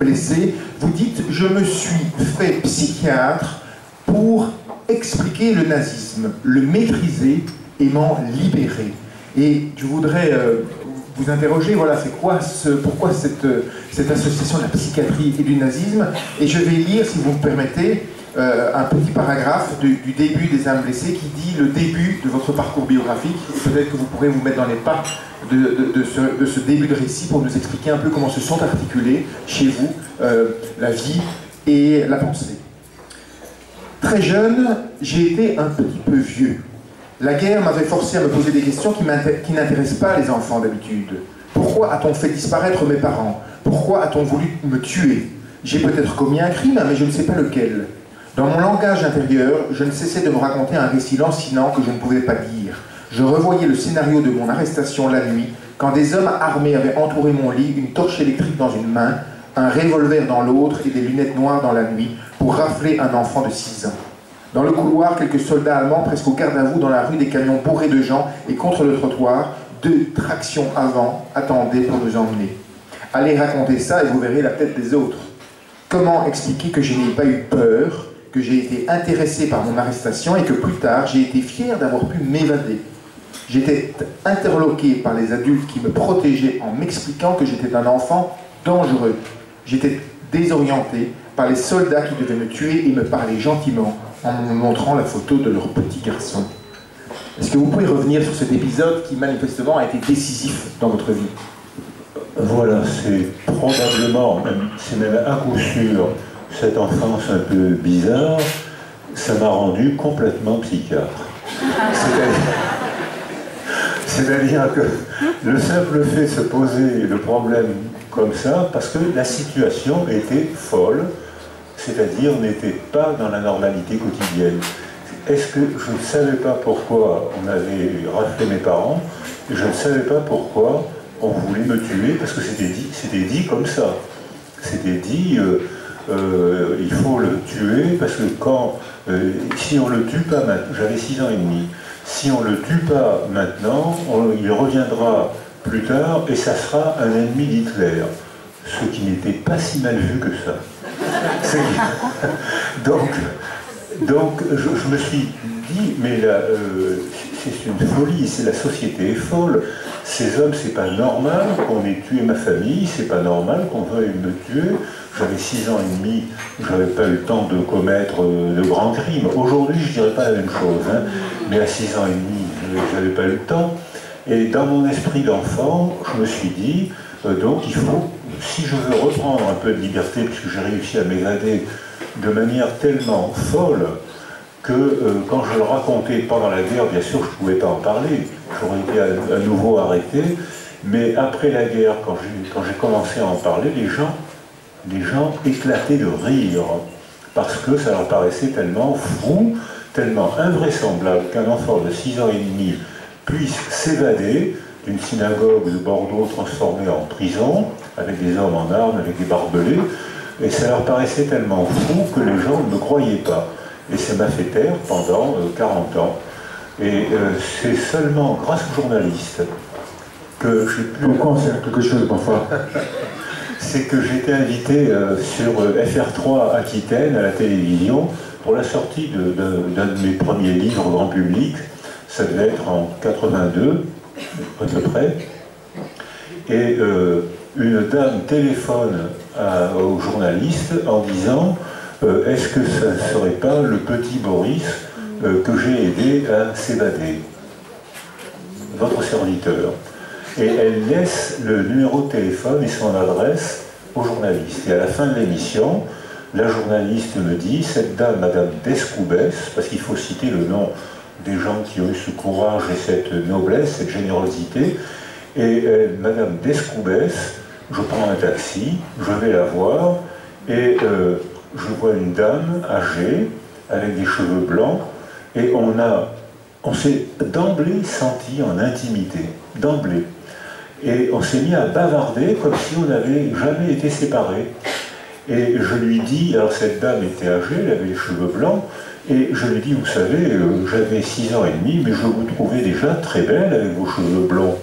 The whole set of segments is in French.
blessé, vous dites « Je me suis fait psychiatre pour expliquer le nazisme, le maîtriser et m'en libérer. » Et je voudrais vous interroger, voilà, c'est quoi pourquoi cette association de la psychiatrie et du nazisme? Et je vais lire, si vous me permettez, un petit paragraphe du début des âmes blessées qui dit le début de votre parcours biographique. Peut-être que vous pourrez vous mettre dans les pas de ce début de récit pour nous expliquer un peu comment se sont articulés chez vous la vie et la pensée. Très jeune, j'ai été un petit peu vieux. La guerre m'avait forcé à me poser des questions qui n'intéressent pas les enfants d'habitude. Pourquoi a-t-on fait disparaître mes parents? Pourquoi a-t-on voulu me tuer? J'ai peut-être commis un crime, mais je ne sais pas lequel. Dans mon langage intérieur, je ne cessais de me raconter un récit lancinant que je ne pouvais pas dire. Je revoyais le scénario de mon arrestation la nuit, quand des hommes armés avaient entouré mon lit, une torche électrique dans une main, un revolver dans l'autre et des lunettes noires dans la nuit, pour rafler un enfant de 6 ans. Dans le couloir, quelques soldats allemands presque au garde à vous dans la rue, des camions bourrés de gens, et contre le trottoir, 2 tractions avant attendaient pour nous emmener. Allez raconter ça et vous verrez la tête des autres. Comment expliquer que je n'ai pas eu peur, que j'ai été intéressé par mon arrestation et que plus tard, j'ai été fier d'avoir pu m'évader. J'étais interloqué par les adultes qui me protégeaient en m'expliquant que j'étais un enfant dangereux. J'étais désorienté par les soldats qui devaient me tuer et me parlaient gentiment en me montrant la photo de leur petit garçon. Est-ce que vous pouvez revenir sur cet épisode qui manifestement a été décisif dans votre vie? Voilà, c'est probablement, c'est même à coup sûr, cette enfance un peu bizarre, ça m'a rendu complètement psychiatre. C'est-à-dire que le simple fait de se poser le problème comme ça, parce que la situation était folle, c'est-à-dire n'était pas dans la normalité quotidienne. Est-ce que je ne savais pas pourquoi on avait raflé mes parents, je ne savais pas pourquoi on voulait me tuer, parce que c'était dit comme ça. C'était dit, il faut le tuer, parce que si on ne le tue pas maintenant, j'avais 6 ans et demi, si on ne le tue pas maintenant, il reviendra plus tard et ça sera un ennemi d'Hitler. Ce qui n'était pas si mal vu que ça. Donc je me suis dit, mais là, c'est une folie, la société est folle. Ces hommes, c'est pas normal qu'on ait tué ma famille, c'est pas normal qu'on veuille me tuer. J'avais 6 ans et demi, j'avais pas eu le temps de commettre de grands crimes. Aujourd'hui, je dirais pas la même chose, hein, mais à 6 ans et demi, j'avais pas eu le temps. Et dans mon esprit d'enfant, je me suis dit, donc il faut, si je veux reprendre un peu de liberté, puisque j'ai réussi à m'évader de manière tellement folle, que quand je le racontais pendant la guerre, bien sûr, je ne pouvais pas en parler, j'aurais été à nouveau arrêté, mais après la guerre, quand j'ai commencé à en parler, les gens éclataient de rire, parce que ça leur paraissait tellement fou, tellement invraisemblable qu'un enfant de 6 ans et demi puisse s'évader d'une synagogue de Bordeaux transformée en prison, avec des hommes en armes, avec des barbelés, et ça leur paraissait tellement fou que les gens ne me croyaient pas. Et ça m'a fait taire pendant 40 ans. Et c'est seulement grâce aux journalistes que j'ai pu... Pourquoi on sert quelque chose parfois? C'est que j'ai été invité sur FR3 Aquitaine, à la télévision, pour la sortie d'un de mes premiers livres au grand public. Ça devait être en 82, à peu près. Et une dame téléphone aux journalistes en disant est-ce que ça ne serait pas le petit Boris que j'ai aidé à s'évader? Votre serviteur. Et elle laisse le numéro de téléphone et son adresse au journaliste. Et à la fin de l'émission, la journaliste me dit, cette dame, Madame Descoubès, parce qu'il faut citer le nom des gens qui ont eu ce courage et cette noblesse, cette générosité, et Madame Descoubès, je prends un taxi, je vais la voir, et je vois une dame âgée, avec des cheveux blancs, et on s'est d'emblée senti en intimité, d'emblée. Et on s'est mis à bavarder comme si on n'avait jamais été séparés. Et je lui dis, alors cette dame était âgée, elle avait les cheveux blancs, et je lui dis, vous savez, j'avais 6 ans et demi, mais je vous trouvais déjà très belle avec vos cheveux blonds.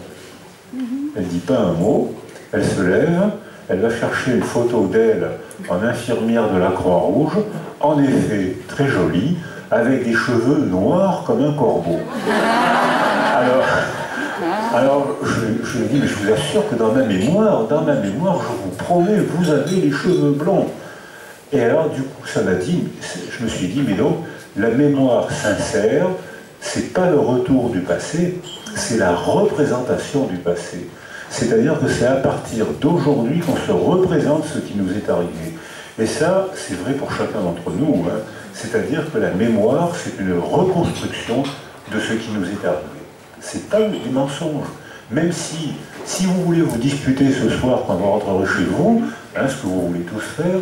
Elle ne dit pas un mot, elle se lève, Elle va chercher une photo d'elle en infirmière de la Croix-Rouge, en effet très jolie, avec des cheveux noirs comme un corbeau. Alors je lui dis, mais je vous assure que dans ma mémoire, je vous promets, vous avez les cheveux blonds. Et alors, du coup, ça m'a dit, je me suis dit, mais donc, la mémoire sincère, c'est pas le retour du passé, c'est la représentation du passé. C'est-à-dire que c'est à partir d'aujourd'hui qu'on se représente ce qui nous est arrivé. Et ça, c'est vrai pour chacun d'entre nous, hein. C'est-à-dire que la mémoire, c'est une reconstruction de ce qui nous est arrivé. C'est pas des mensonges. Même si vous voulez vous disputer ce soir quand vous rentrerez chez vous, hein, ce que vous voulez tous faire,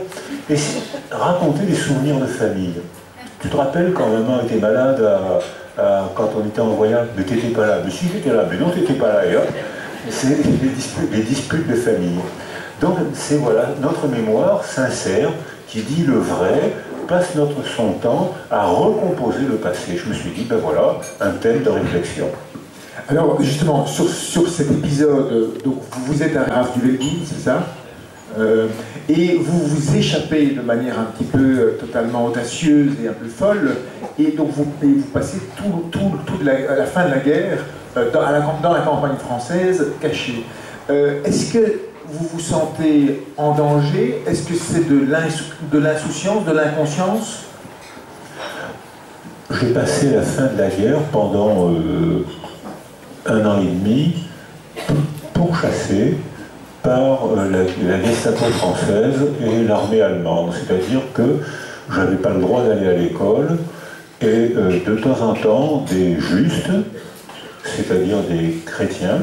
et raconter des souvenirs de famille. Tu te rappelles quand maman était malade quand on était en voyage? Mais t'étais pas là. Mais si, j'étais là. Mais non, t'étais pas là. Et hop, c'est les disputes de famille. Donc c'est voilà, notre mémoire sincère qui dit le vrai, passe son temps à recomposer le passé. Je me suis dit, ben voilà, un thème de réflexion. Alors justement, sur cet épisode, donc vous êtes à Raph du Velkin, c'est ça, et vous vous échappez de manière un petit peu totalement audacieuse et un peu folle, et donc vous passez toute la fin de la guerre dans la campagne française cachée. Est-ce que vous vous sentez en danger? Est-ce que c'est de l'insouciance, de l'inconscience? J'ai passé la fin de la guerre pendant 1 an et demi, pourchassé par la Gestapo française et l'armée allemande. C'est-à-dire que je n'avais pas le droit d'aller à l'école et de temps en temps, des justes, c'est-à-dire des chrétiens,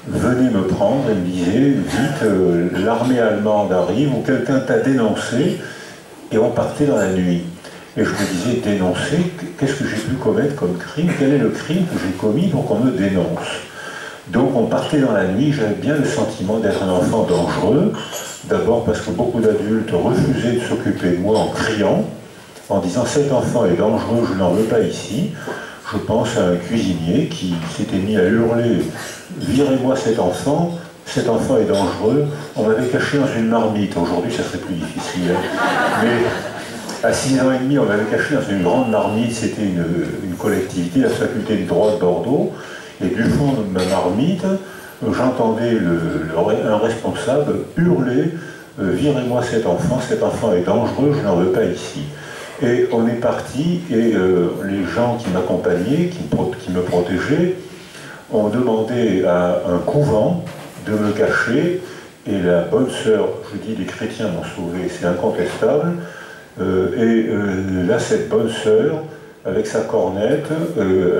venaient me prendre et me disaient « Vite, l'armée allemande arrive » ou « Quelqu'un t'a dénoncé » et on partait dans la nuit. Et je me disais, dénoncer, qu'est-ce que j'ai pu commettre comme crime? Quel est le crime que j'ai commis pour qu'on me dénonce? Donc on partait dans la nuit, j'avais bien le sentiment d'être un enfant dangereux. D'abord parce que beaucoup d'adultes refusaient de s'occuper de moi en criant, en disant cet enfant est dangereux, je n'en veux pas ici. Je pense à un cuisinier qui s'était mis à hurler, virez-moi cet enfant est dangereux. On m'avait caché dans une marmite, aujourd'hui ça serait plus difficile. Mais à 6 ans et demi, on m'avait caché dans une grande marmite, c'était une collectivité, la faculté de droit de Bordeaux, et du fond de ma marmite, j'entendais un responsable hurler « Virez-moi cet enfant est dangereux, je n'en veux pas ici ». Et on est parti, et les gens qui m'accompagnaient, qui me protégeaient, ont demandé à un couvent de me cacher, et la bonne sœur, je dis les chrétiens m'ont sauvé, c'est incontestable. Là, cette bonne sœur, avec sa cornette,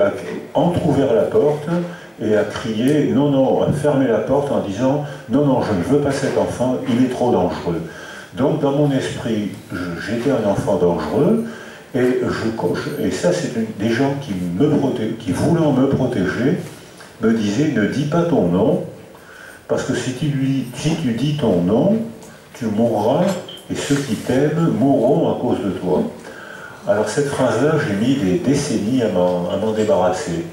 a entrouvert la porte et a crié « Non, non », a fermé la porte en disant « Non, non, je ne veux pas cet enfant, il est trop dangereux ». Donc, dans mon esprit, j'étais un enfant dangereux, et ça, c'est des gens qui voulant me protéger, me disaient « Ne dis pas ton nom, parce que si tu dis ton nom, tu mourras, et ceux qui t'aiment mourront à cause de toi ». Alors cette phrase-là, j'ai mis des décennies à m'en débarrasser.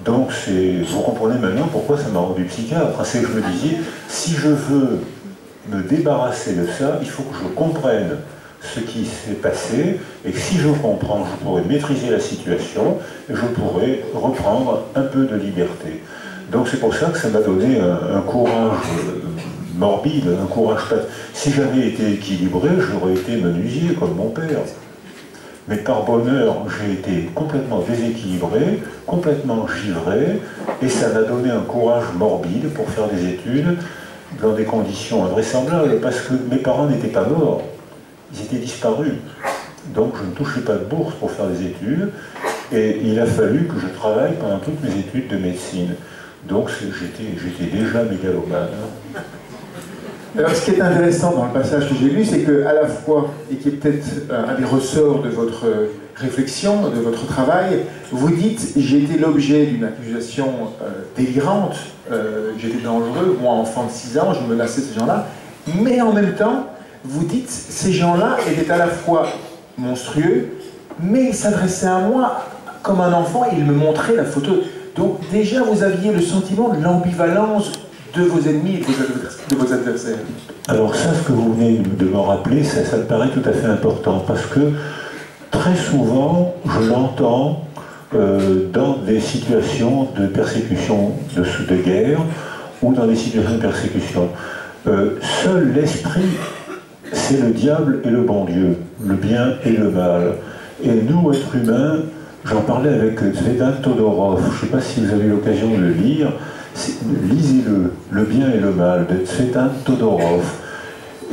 Donc vous comprenez maintenant pourquoi ça m'a rendu psychiatre. C'est que je me disais, si je veux me débarrasser de ça, il faut que je comprenne ce qui s'est passé, et que si je comprends, je pourrai maîtriser la situation, et je pourrai reprendre un peu de liberté. Donc c'est pour ça que ça m'a donné un courage morbide, un courage... Si j'avais été équilibré, j'aurais été menuisier comme mon père. Mais par bonheur, j'ai été complètement déséquilibré, complètement givré, et ça m'a donné un courage morbide pour faire des études dans des conditions invraisemblables, parce que mes parents n'étaient pas morts, ils étaient disparus. Donc je ne touchais pas de bourse pour faire des études, et il a fallu que je travaille pendant toutes mes études de médecine. Donc j'étais déjà mégalomane. Alors, ce qui est intéressant dans le passage que j'ai lu, c'est qu'à la fois, et qui est peut-être un des ressorts de votre réflexion, de votre travail, vous dites « j'ai été l'objet d'une accusation délirante, j'étais dangereux, moi enfant de 6 ans, je menaçais ces gens-là », mais en même temps, vous dites « ces gens-là étaient à la fois monstrueux, mais ils s'adressaient à moi comme un enfant, et ils me montraient la photo ». Donc déjà, vous aviez le sentiment de l'ambivalence de vos ennemis et de vos adversaires? Alors ça, ce que vous venez de me rappeler, ça me paraît tout à fait important, parce que très souvent, je l'entends dans des situations de persécution, de guerre, ou dans des situations de persécution. Seul l'esprit, c'est le diable et le bon Dieu, le bien et le mal. Et nous, êtres humains, j'en parlais avec Tsvetan Todorov, je ne sais pas si vous avez eu l'occasion de le lire, lisez-le, Le bien et le mal, de Tsvetan Todorov.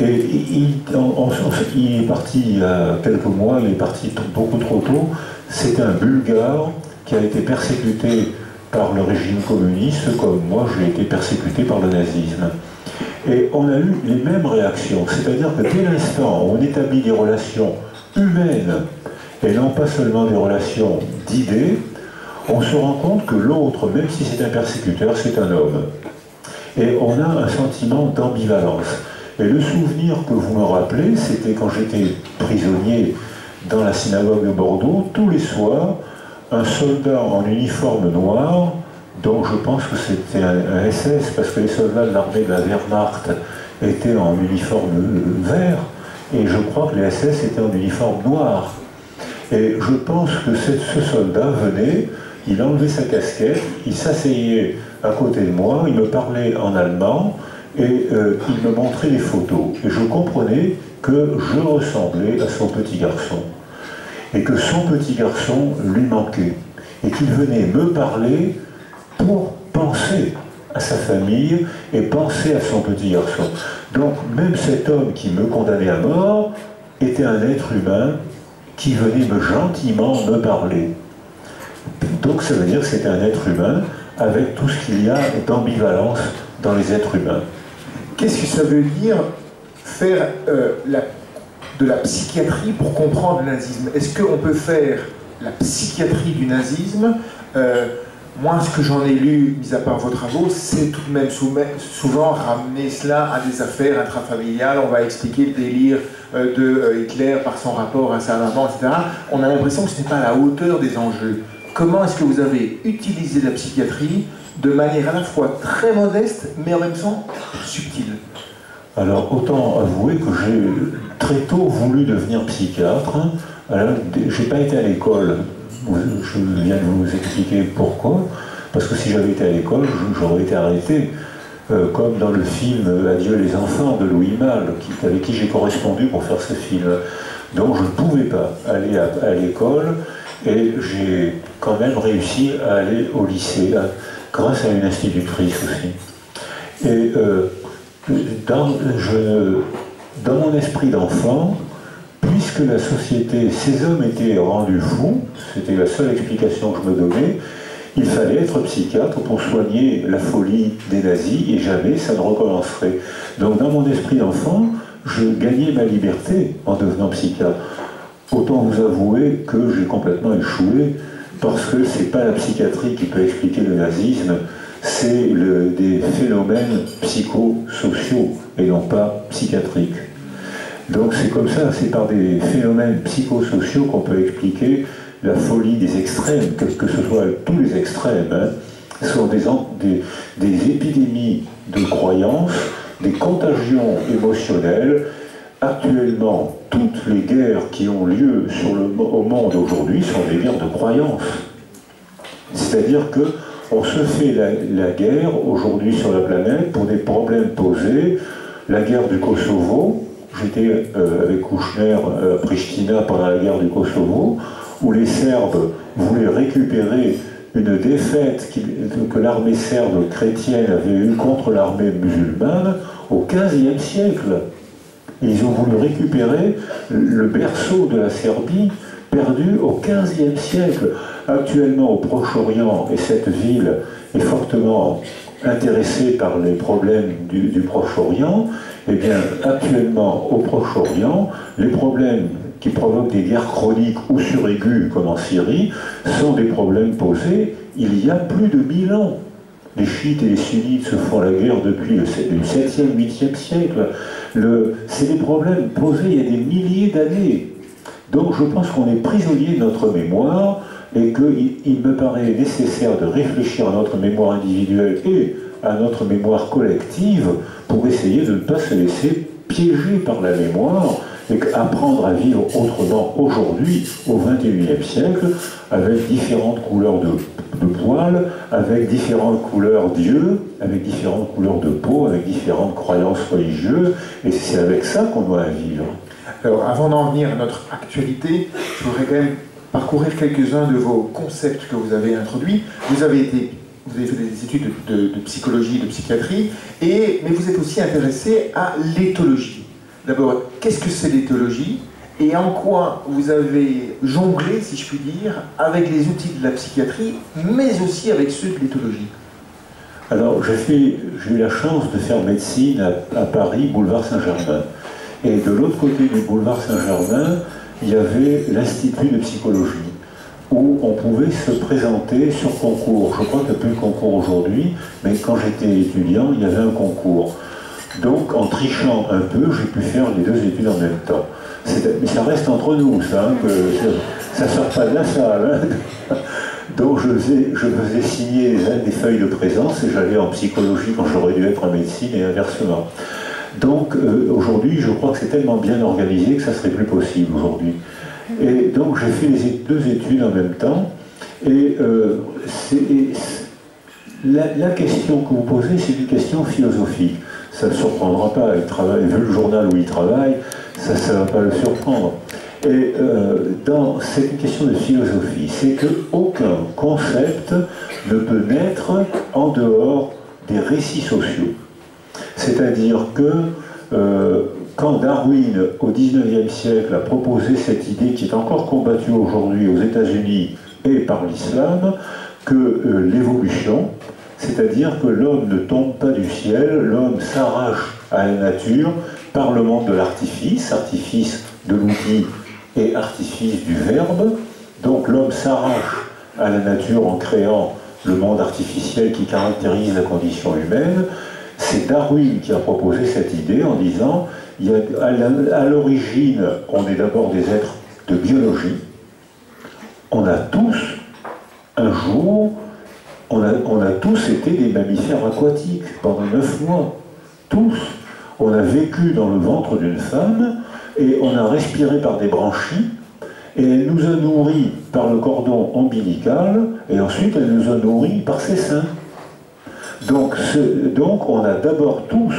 Et il est parti il y a quelques mois, il est parti beaucoup trop tôt. C'est un Bulgare qui a été persécuté par le régime communiste, comme moi j'ai été persécuté par le nazisme. Et on a eu les mêmes réactions, c'est-à-dire que dès l'instant où on établit des relations humaines, et non pas seulement des relations d'idées, on se rend compte que l'autre, même si c'est un persécuteur, c'est un homme. Et on a un sentiment d'ambivalence. Et le souvenir que vous me rappelez, c'était quand j'étais prisonnier dans la synagogue de Bordeaux, tous les soirs, un soldat en uniforme noir, dont je pense que c'était un SS, parce que les soldats de l'armée de la Wehrmacht étaient en uniforme vert, et je crois que les SS étaient en uniforme noir. Et je pense que ce soldat venait, il enlevait sa casquette, il s'asseyait à côté de moi, il me parlait en allemand, et il me montrait des photos. Et je comprenais que je ressemblais à son petit garçon. Et que son petit garçon lui manquait. Et qu'il venait me parler pour penser à sa famille et penser à son petit garçon. Donc même cet homme qui me condamnait à mort était un être humain qui venait gentiment me parler. Donc ça veut dire que c'était un être humain avec tout ce qu'il y a d'ambivalence dans les êtres humains. Qu'est-ce que ça veut dire faire de la psychiatrie pour comprendre le nazisme? Est-ce qu'on peut faire la psychiatrie du nazisme? Moi, ce que j'en ai lu, mis à part vos travaux, c'est tout de même souvent ramener cela à des affaires intrafamiliales. On va expliquer le délire de Hitler par son rapport à sa maman, etc. On a l'impression que ce n'est pas à la hauteur des enjeux. Comment est-ce que vous avez utilisé la psychiatrie de manière à la fois très modeste, mais en même temps subtile? Alors, autant avouer que j'ai très tôt voulu devenir psychiatre. Alors, j'ai pas été à l'école. Je viens de vous expliquer pourquoi. Parce que si j'avais été à l'école, j'aurais été arrêté. Comme dans le film Adieu les enfants de Louis Malle, avec qui j'ai correspondu pour faire ce film. Donc je ne pouvais pas aller à l'école, et j'ai quand même réussi à aller au lycée, grâce à une institutrice aussi. Et dans mon esprit d'enfant, puisque la société, ces hommes étaient rendus fous, c'était la seule explication que je me donnais, il fallait être psychiatre pour soigner la folie des nazis, et jamais ça ne recommencerait. Donc dans mon esprit d'enfant, je gagnais ma liberté en devenant psychiatre. Autant vous avouer que j'ai complètement échoué, parce que c'est pas la psychiatrie qui peut expliquer le nazisme, c'est des phénomènes psychosociaux et non pas psychiatriques. Donc c'est comme ça, c'est par des phénomènes psychosociaux qu'on peut expliquer la folie des extrêmes, que ce soit tous les extrêmes, hein, sont des épidémies de croyances, des contagions émotionnelles. Actuellement, toutes les guerres qui ont lieu au monde aujourd'hui sont des guerres de croyances. C'est-à-dire qu'on se fait la guerre aujourd'hui sur la planète pour des problèmes posés. La guerre du Kosovo, j'étais avec Kouchner à Pristina pendant la guerre du Kosovo, où les Serbes voulaient récupérer une défaite que l'armée serbe chrétienne avait eue contre l'armée musulmane au XVe siècle. Ils ont voulu récupérer le berceau de la Serbie perdu au XVe siècle. Actuellement au Proche-Orient, et cette ville est fortement intéressée par les problèmes du Proche-Orient, eh bien actuellement au Proche-Orient, les problèmes qui provoquent des guerres chroniques ou suraiguës comme en Syrie sont des problèmes posés il y a plus de 1000 ans. Les chiites et les sunnites se font la guerre depuis le 7e, 8e siècle. C'est des problèmes posés il y a des milliers d'années. Donc je pense qu'on est prisonnier de notre mémoire, et qu'il me paraît nécessaire de réfléchir à notre mémoire individuelle et à notre mémoire collective pour essayer de ne pas se laisser piéger par la mémoire et apprendre à vivre autrement aujourd'hui, au XXIe siècle, avec différentes couleurs de poils, avec différentes couleurs d'yeux, avec différentes couleurs de peau, avec différentes croyances religieuses, et c'est avec ça qu'on doit vivre. Alors, avant d'en venir à notre actualité, je voudrais quand même parcourir quelques-uns de vos concepts que vous avez introduits. Vous avez fait des études de psychologie, de psychiatrie, mais vous êtes aussi intéressé à l'éthologie. D'abord, qu'est-ce que c'est l'éthologie et en quoi vous avez jonglé, si je puis dire, avec les outils de la psychiatrie, mais aussi avec ceux de l'éthologie? Alors, j'ai eu la chance de faire médecine à Paris, boulevard Saint-Germain. Et de l'autre côté du boulevard Saint-Germain, il y avait l'Institut de psychologie, où on pouvait se présenter sur concours. Je crois qu'il n'y a plus de concours aujourd'hui, mais quand j'étais étudiant, il y avait un concours. Donc, en trichant un peu, j'ai pu faire les deux études en même temps. Mais ça reste entre nous, ça, hein, ça ne sort pas de la salle. Hein. Donc, je faisais signer des feuilles de présence et j'allais en psychologie quand j'aurais dû être en médecine et inversement. Donc, aujourd'hui, je crois que c'est tellement bien organisé que ça ne serait plus possible aujourd'hui. Et donc, j'ai fait les deux études en même temps. Et la question que vous posez, c'est une question philosophique. Ça ne le surprendra pas, vu le journal où il travaille, ça ne va pas le surprendre. Et c'est une question de philosophie, c'est qu'aucun concept ne peut naître en dehors des récits sociaux. C'est-à-dire que quand Darwin, au XIXe siècle, a proposé cette idée qui est encore combattue aujourd'hui aux États-Unis et par l'islam, que l'évolution, c'est-à-dire que l'homme ne tombe pas du ciel, l'homme s'arrache à la nature par le monde de l'artifice, artifice de l'outil et artifice du verbe. Donc l'homme s'arrache à la nature en créant le monde artificiel qui caractérise la condition humaine. C'est Darwin qui a proposé cette idée en disant, à l'origine, on est d'abord des êtres de biologie. On a tous, un jour, on a tous été des mammifères aquatiques pendant 9 mois. Tous. On a vécu dans le ventre d'une femme et on a respiré par des branchies et elle nous a nourris par le cordon ombilical et ensuite elle nous a nourris par ses seins. Donc on a d'abord tous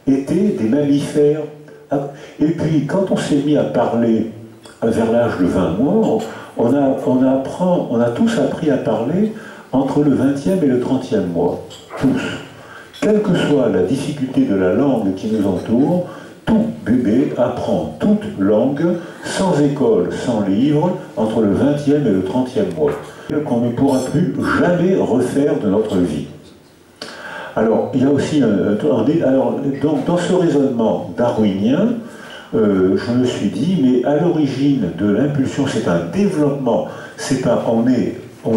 été des mammifères. Et puis quand on s'est mis à parler vers l'âge de 20 mois, on a tous appris à parler entre le 20e et le 30e mois. Tous. Quelle que soit la difficulté de la langue qui nous entoure, tout bébé apprend toute langue, sans école, sans livre, entre le 20e et le 30e mois. Qu'on ne pourra plus jamais refaire de notre vie. Alors, il y a aussi donc, dans ce raisonnement darwinien, je me suis dit, mais à l'origine de l'impulsion, c'est un développement, c'est pas on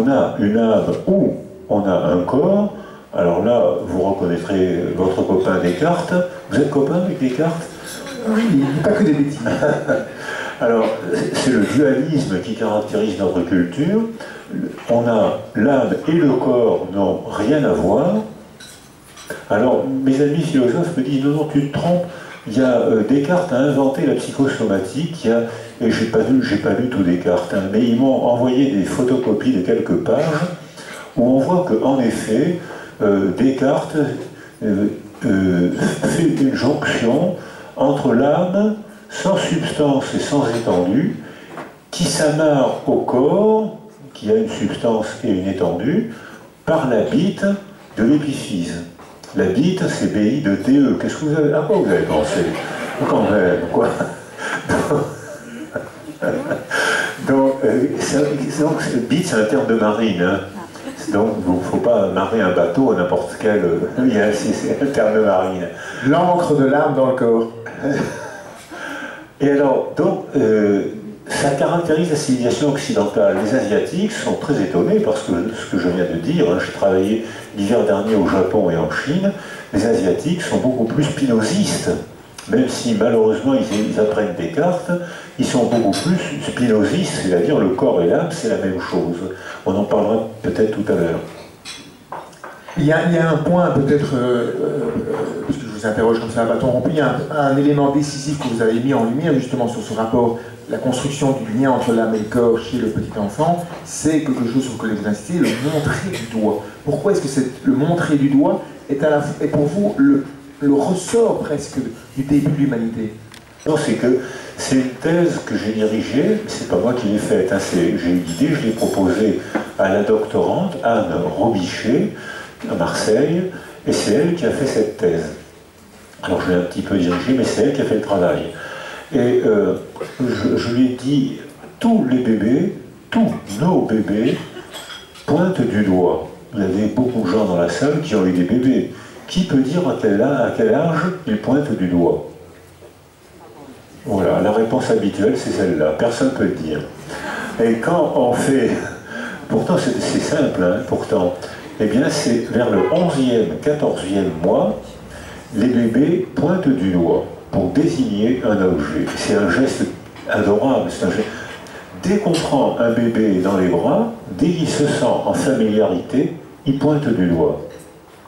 a une âme ou on a un corps. Alors là, vous reconnaîtrez votre copain Descartes. Vous êtes copain avec Descartes? Oui, il n'est pas que des bêtises. Alors, c'est le dualisme qui caractérise notre culture. On a l'âme et le corps n'ont rien à voir. Alors, mes amis philosophes me disent, non, tu te trompes. Descartes a inventé la psychosomatique, et j'ai pas lu tout Descartes, hein, mais ils m'ont envoyé des photocopies de quelques pages où on voit qu'en effet, Descartes fait une jonction entre l'âme sans substance et sans étendue, qui s'amarre au corps, qui a une substance et une étendue, par la bite de l'épiphyse. La bite, c'est BI de TE. Qu'est-ce que vous avez... À quoi vous avez pensé? Quand même, quoi. Donc, bite, c'est un terme de marine. Hein. Donc, il ne faut pas marrer un bateau à n'importe quel... c'est un terme de marine. L'encre de l'âme dans le corps. Et alors, donc, ça caractérise la civilisation occidentale. Les Asiatiques sont très étonnés parce que ce que je viens de dire, hein, j'ai travaillé l'hiver dernier au Japon et en Chine, les Asiatiques sont beaucoup plus spinozistes. Même si malheureusement ils apprennent Descartes, ils sont beaucoup plus spinozistes, c'est-à-dire le corps et l'âme, c'est la même chose. On en parlera peut-être tout à l'heure. Il y a un point, peut-être, parce que je vous interroge comme ça à bâton rompu, il y a un élément décisif que vous avez mis en lumière justement sur ce rapport, la construction du lien entre l'âme et le corps chez le petit enfant, c'est quelque chose sur lequel vous insistez, le montrer du doigt. Pourquoi est-ce que le montrer du doigt est pour vous le ressort presque du début de l'humanité? Non, c'est que c'est une thèse que j'ai dirigée, c'est pas moi qui l'ai faite, hein, j'ai eu l'idée, je l'ai proposée à la doctorante Anne Robichet, à Marseille, et c'est elle qui a fait cette thèse. Alors je l'ai un petit peu dirigée, mais c'est elle qui a fait le travail. Et je lui ai dit, tous les bébés, tous nos bébés, pointent du doigt. Vous avez beaucoup de gens dans la salle qui ont eu des bébés. Qui peut dire à quel âge ils pointent du doigt? Voilà, la réponse habituelle c'est celle-là, personne ne peut le dire. Et quand on fait, pourtant c'est simple, hein, pourtant, eh bien c'est vers le 11e, 14e mois, les bébés pointent du doigt pour désigner un objet. C'est un geste adorable, c'est un geste. Dès qu'on prend un bébé dans les bras, dès qu'il se sent en familiarité, il pointe du doigt.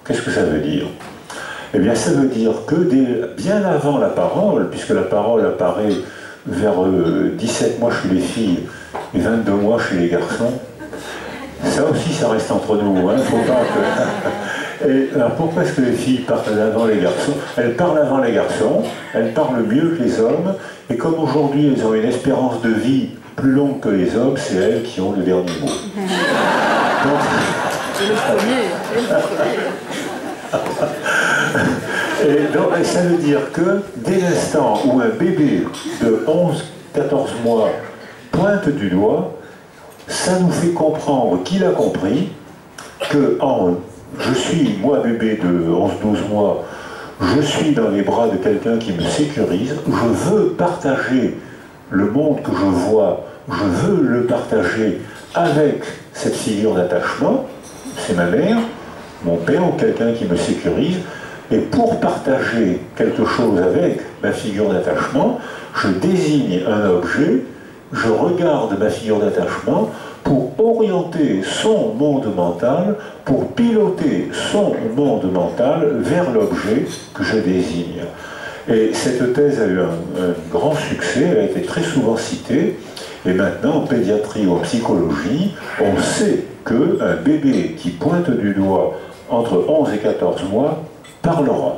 Qu'est-ce que ça veut dire? Eh bien, ça veut dire que bien avant la parole, puisque la parole apparaît vers 17 mois chez les filles et 22 mois chez les garçons, ça aussi, ça reste entre nous. Hein, faut pas que... Et alors, pourquoi est-ce que les filles partent avant les garçons? Elles parlent avant les garçons, elles parlent mieux que les hommes, et comme aujourd'hui, elles ont une espérance de vie plus longue que les hommes, c'est elles qui ont le dernier mot. Donc... Et donc, ça veut dire que dès l'instant où un bébé de 11-14 mois pointe du doigt, ça nous fait comprendre qu'il a compris que je suis, moi bébé de 11-12 mois, je suis dans les bras de quelqu'un qui me sécurise, je veux partager le monde que je vois, je veux le partager avec cette figure d'attachement, c'est ma mère, mon père ou quelqu'un qui me sécurise, et pour partager quelque chose avec ma figure d'attachement, je désigne un objet, je regarde ma figure d'attachement pour orienter son monde mental, pour piloter son monde mental vers l'objet que je désigne. Et cette thèse a eu un grand succès, elle a été très souvent citée, et maintenant en pédiatrie ou en psychologie, on sait qu'un bébé qui pointe du doigt entre 11 et 14 mois parlera.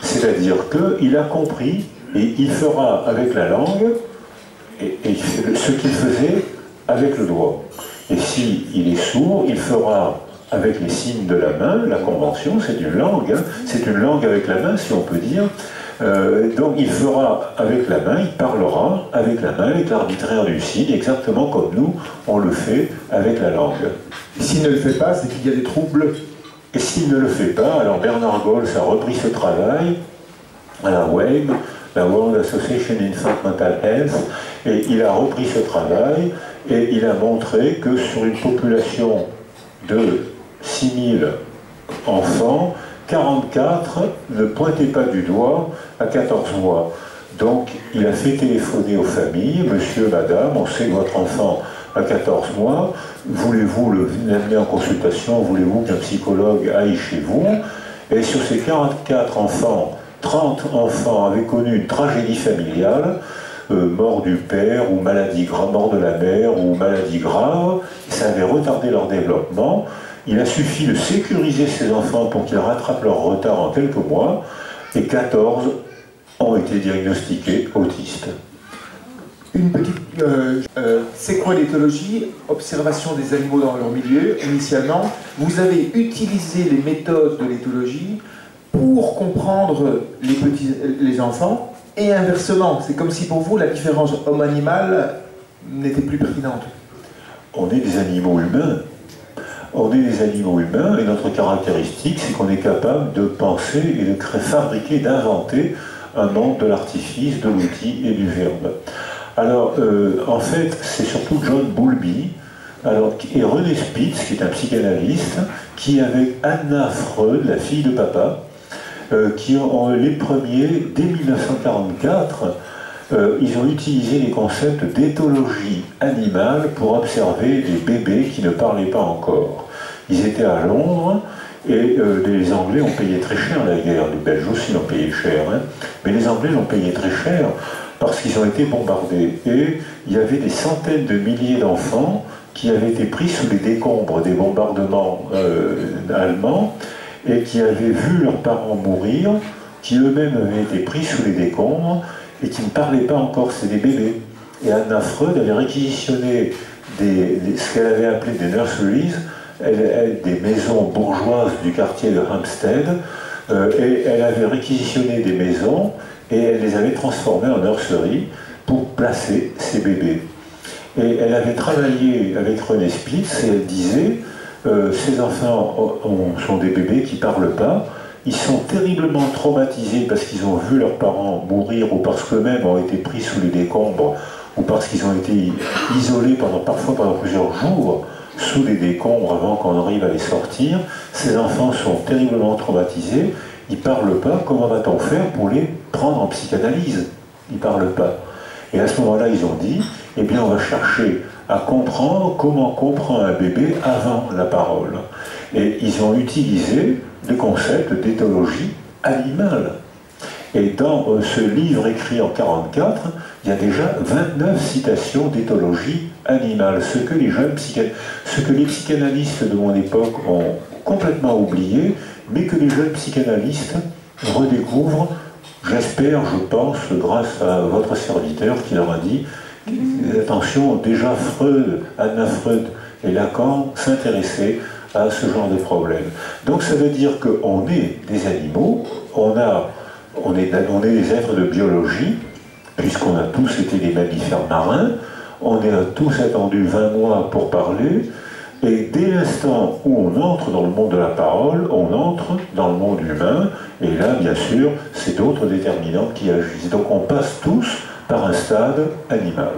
C'est-à-dire qu'il a compris et il fera avec la langue et ce qu'il faisait avec le doigt. Et s'il est sourd, il fera avec les signes de la main. La convention, c'est une langue, hein, c'est une langue avec la main, si on peut dire. Donc il fera avec la main, il parlera avec la main, avec l'arbitraire du signe, exactement comme nous, on le fait avec la langue. S'il ne le fait pas, c'est qu'il y a des troubles. Et s'il ne le fait pas, alors Bernard Gols a repris ce travail à la WAME, la World Association Infant Mental Health, et il a repris ce travail et il a montré que sur une population de 6000 enfants, 44 ne pointaient pas du doigt à 14 mois. Donc il a fait téléphoner aux familles, monsieur, madame, on sait que votre enfant a 14 mois, voulez-vous l'amener en consultation, voulez-vous qu'un psychologue aille chez vous? Et sur ces 44 enfants, 30 enfants avaient connu une tragédie familiale, mort du père, ou maladie grave, mort de la mère, ou maladie grave, ça avait retardé leur développement. Il a suffi de sécuriser ces enfants pour qu'ils rattrapent leur retard en quelques mois, et 14 ont été diagnostiqués autistes. Une petite... c'est quoi l'éthologie? Observation des animaux dans leur milieu, initialement. Vous avez utilisé les méthodes de l'éthologie pour comprendre les enfants, et inversement. C'est comme si pour vous, la différence homme-animal n'était plus pertinente. On est des animaux humains. On est des animaux humains, et notre caractéristique, c'est qu'on est capable de penser et de fabriquer, d'inventer un monde de l'artifice, de l'outil et du verbe. Alors, en fait, c'est surtout John Bowlby et René Spitz, qui est un psychanalyste, qui, avec Anna Freud, la fille de papa, qui ont les premiers, dès 1944, ils ont utilisé les concepts d'éthologie animale pour observer des bébés qui ne parlaient pas encore. Ils étaient à Londres, et les Anglais ont payé très cher la guerre. Les Belges aussi l'ont payé cher, hein. Mais les Anglais l'ont payé très cher parce qu'ils ont été bombardés. Et il y avait des centaines de milliers d'enfants qui avaient été pris sous les décombres des bombardements allemands et qui avaient vu leurs parents mourir, qui eux-mêmes avaient été pris sous les décombres et qui ne parlaient pas encore, c'est des bébés. Et Anna Freud avait réquisitionné ce qu'elle avait appelé des nurseries, des maisons bourgeoises du quartier de Hampstead, et elle avait réquisitionné des maisons et elle les avait transformées en nurseries pour placer ces bébés. Et elle avait travaillé avec René Spitz et elle disait ces enfants sont des bébés qui ne parlent pas, ils sont terriblement traumatisés parce qu'ils ont vu leurs parents mourir ou parce qu'eux-mêmes ont été pris sous les décombres ou parce qu'ils ont été isolés parfois pendant plusieurs jours sous les décombres avant qu'on arrive à les sortir. Ces enfants sont terriblement traumatisés, ils ne parlent pas, comment va-t-on faire pour les prendre en psychanalyse? Ils ne parlent pas. Et à ce moment-là, ils ont dit, eh bien on va chercher à comprendre comment comprend un bébé avant la parole. Et ils ont utilisé le concept d'éthologie animale. Et dans ce livre écrit en 1944, il y a déjà 29 citations d'éthologie animale, ce que les psychanalystes de mon époque ont complètement oublié, mais que les jeunes psychanalystes redécouvrent, j'espère, je pense, grâce à votre serviteur qui leur a dit attention, déjà Freud, Anna Freud et Lacan s'intéressaient à ce genre de problème. Donc ça veut dire qu'on est des animaux, on est des êtres de biologie, puisqu'on a tous été des mammifères marins, on a tous attendu 20 mois pour parler, et dès l'instant où on entre dans le monde de la parole, on entre dans le monde humain, et là, bien sûr, c'est d'autres déterminants qui agissent. Donc on passe tous par un stade animal.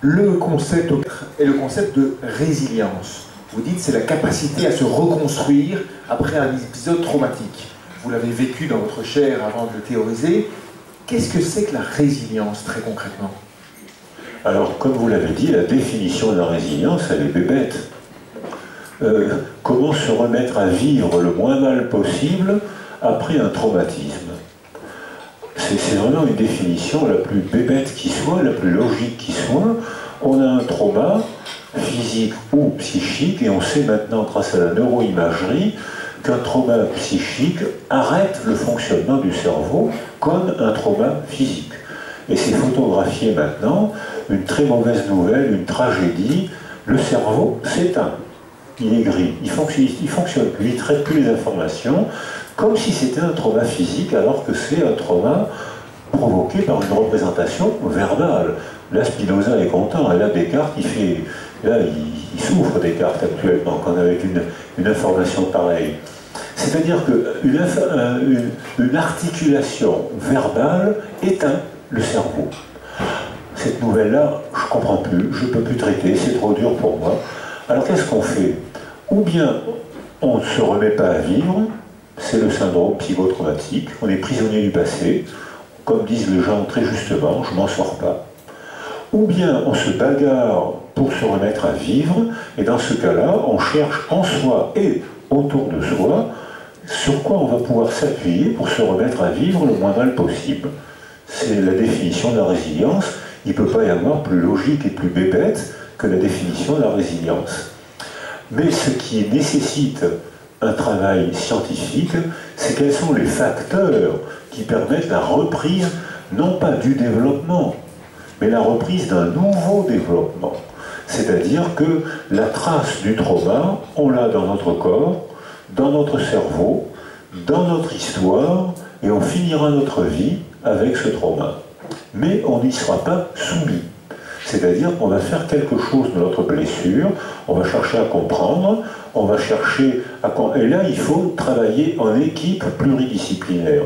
Le concept est le concept de résilience. Vous dites c'est la capacité à se reconstruire après un épisode traumatique. Vous l'avez vécu dans votre chair avant de le théoriser. Qu'est-ce que c'est que la résilience, très concrètement? Alors, comme vous l'avez dit, la définition de la résilience, elle est bébête. Comment se remettre à vivre le moins mal possible après un traumatisme? C'est vraiment une définition la plus bébête qui soit, la plus logique qui soit. On a un trauma, physique ou psychique, et on sait maintenant, grâce à la neuroimagerie, qu'un trauma psychique arrête le fonctionnement du cerveau comme un trauma physique. Et c'est photographié maintenant, une très mauvaise nouvelle, une tragédie, le cerveau s'éteint. Il est gris, il fonctionne plus, il ne traite plus les informations, comme si c'était un trauma physique, alors que c'est un trauma provoqué par une représentation verbale. Là, Spinoza est content, et là, Descartes, il souffre, Descartes, actuellement, quand avec une information pareille. C'est-à-dire qu'une articulation verbale éteint le cerveau. Cette nouvelle-là, je ne comprends plus, je ne peux plus traiter, c'est trop dur pour moi. Alors qu'est-ce qu'on fait? Ou bien on ne se remet pas à vivre, c'est le syndrome psychotraumatique, on est prisonnier du passé, comme disent les gens très justement, je m'en sors pas. Ou bien on se bagarre pour se remettre à vivre, et dans ce cas-là, on cherche en soi et autour de soi sur quoi on va pouvoir s'appuyer pour se remettre à vivre le moins mal possible. C'est la définition de la résilience. Il ne peut pas y avoir plus logique et plus bébête que la définition de la résilience. Mais ce qui nécessite un travail scientifique, c'est quels sont les facteurs qui permettent la reprise, non pas du développement, mais la reprise d'un nouveau développement. C'est-à-dire que la trace du trauma, on l'a dans notre corps, dans notre cerveau, dans notre histoire, et on finira notre vie avec ce trauma. Mais on n'y sera pas soumis. C'est-à-dire qu'on va faire quelque chose de notre blessure, on va chercher à comprendre, on va chercher à... Et là, il faut travailler en équipe pluridisciplinaire.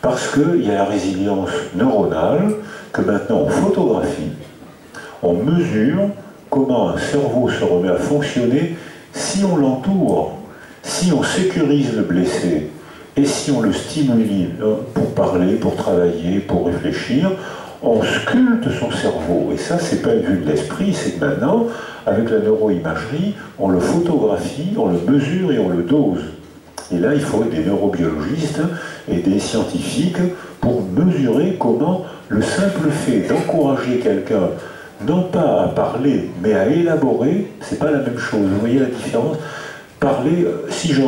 Parce qu'il y a la résilience neuronale que maintenant on photographie, on mesure comment un cerveau se remet à fonctionner si on l'entoure, si on sécurise le blessé, et si on le stimule pour parler, pour travailler, pour réfléchir, on sculpte son cerveau. Et ça, c'est pas une vue de l'esprit, c'est que maintenant, avec la neuroimagerie, on le photographie, on le mesure et on le dose. Et là, il faut des neurobiologistes et des scientifiques pour mesurer comment le simple fait d'encourager quelqu'un, non pas à parler, mais à élaborer, c'est pas la même chose. Vous voyez la différence? Parler, si je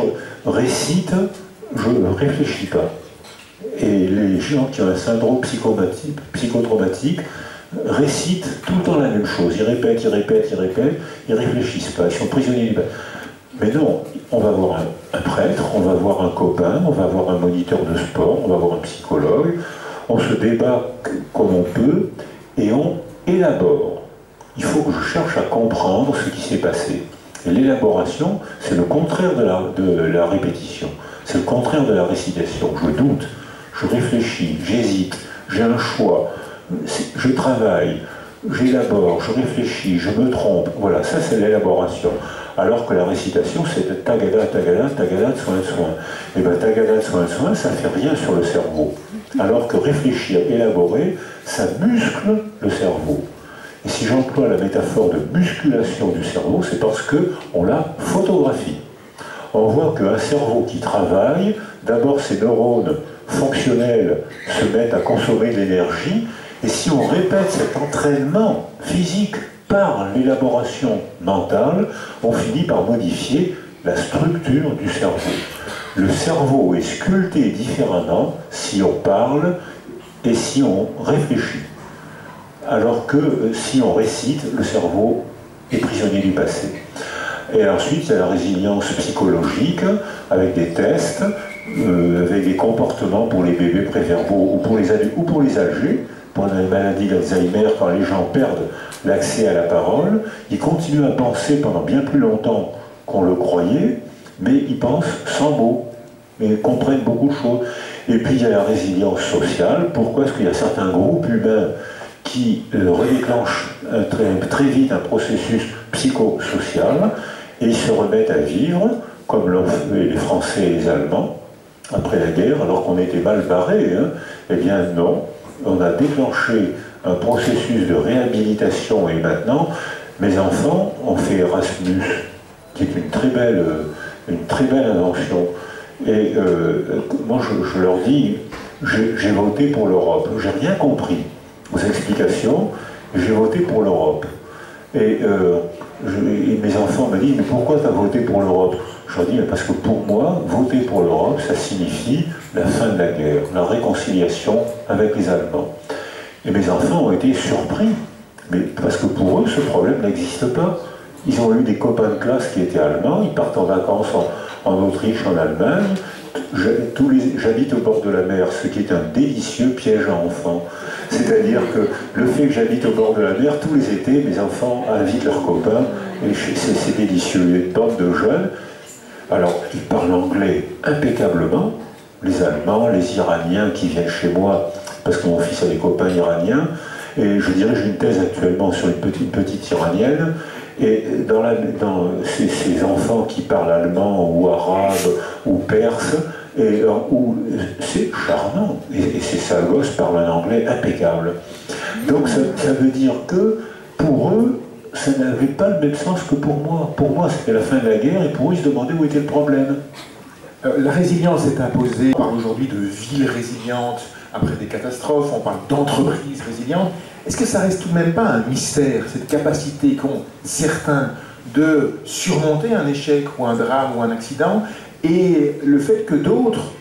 récite, je ne réfléchis pas. Et les gens qui ont un syndrome psychotraumatique récitent tout le temps la même chose. Ils répètent, ils répètent, ils répètent, ils ne réfléchissent pas, ils sont prisonniers du bas. Mais non, on va voir un prêtre, on va voir un copain, on va voir un moniteur de sport, on va voir un psychologue, on se débat comme on peut et on élabore. Il faut que je cherche à comprendre ce qui s'est passé. Et l'élaboration, c'est le contraire de la répétition. C'est le contraire de la récitation. Je doute, je réfléchis, j'hésite, j'ai un choix, je travaille, j'élabore, je réfléchis, je me trompe. Voilà, ça c'est l'élaboration. Alors que la récitation, c'est tagada, tagada, tagada, soin, soin. Et bien tagada, soin, soin, ça ne fait rien sur le cerveau. Alors que réfléchir, élaborer, ça muscle le cerveau. Et si j'emploie la métaphore de musculation du cerveau, c'est parce qu'on la photographie. On voit qu'un cerveau qui travaille, d'abord ses neurones fonctionnels se mettent à consommer de l'énergie, et si on répète cet entraînement physique par l'élaboration mentale, on finit par modifier la structure du cerveau. Le cerveau est sculpté différemment si on parle et si on réfléchit. Alors que si on récite, le cerveau est prisonnier du passé. Et ensuite, il y a la résilience psychologique, avec des tests, avec des comportements pour les bébés préverbaux ou pour les adultes ou pour les âgés. Pour la maladie d'Alzheimer, quand les gens perdent l'accès à la parole, ils continuent à penser pendant bien plus longtemps qu'on le croyait, mais ils pensent sans mots, mais ils comprennent beaucoup de choses. Et puis il y a la résilience sociale. Pourquoi est-ce qu'il y a certains groupes humains qui redéclenchent très vite un processus psychosocial et ils se remettent à vivre, comme l'ont fait les Français et les Allemands, après la guerre, alors qu'on était mal barrés, hein? Eh bien non, on a déclenché un processus de réhabilitation et maintenant, mes enfants ont fait Erasmus, qui est une très belle invention. Et moi, je leur dis, j'ai voté pour l'Europe. J'ai rien compris aux explications, j'ai voté pour l'Europe. Et mes enfants me disent, mais pourquoi tu as voté pour l'Europe? Je leur dis, parce que pour moi, voter pour l'Europe, ça signifie la fin de la guerre, la réconciliation avec les Allemands. Et mes enfants ont été surpris, mais parce que pour eux, ce problème n'existe pas. Ils ont eu des copains de classe qui étaient allemands, ils partent en vacances en Autriche, en Allemagne. J'habite au bord de la mer, ce qui est un délicieux piège à enfants. C'est-à-dire que le fait que j'habite au bord de la mer, tous les étés, mes enfants invitent leurs copains, et c'est délicieux. Il y a une bande de jeunes, alors ils parlent anglais impeccablement, les Allemands, les Iraniens qui viennent chez moi, parce que mon fils a des copains iraniens, et je dirige une thèse actuellement sur une petite iranienne, et dans ces enfants qui parlent allemand ou arabe ou perse, c'est charmant, et ces sales gosses parlent un anglais impeccable. Donc ça veut dire que pour eux, ça n'avait pas le même sens que pour moi. Pour moi, c'était la fin de la guerre, et pour eux, ils se demandaient où était le problème. La résilience est imposée. On parle aujourd'hui de villes résilientes après des catastrophes, on parle d'entreprises résilientes. Est-ce que ça reste tout de même pas un mystère, cette capacité qu'ont certains de surmonter un échec ou un drame ou un accident, et le fait que d'autres,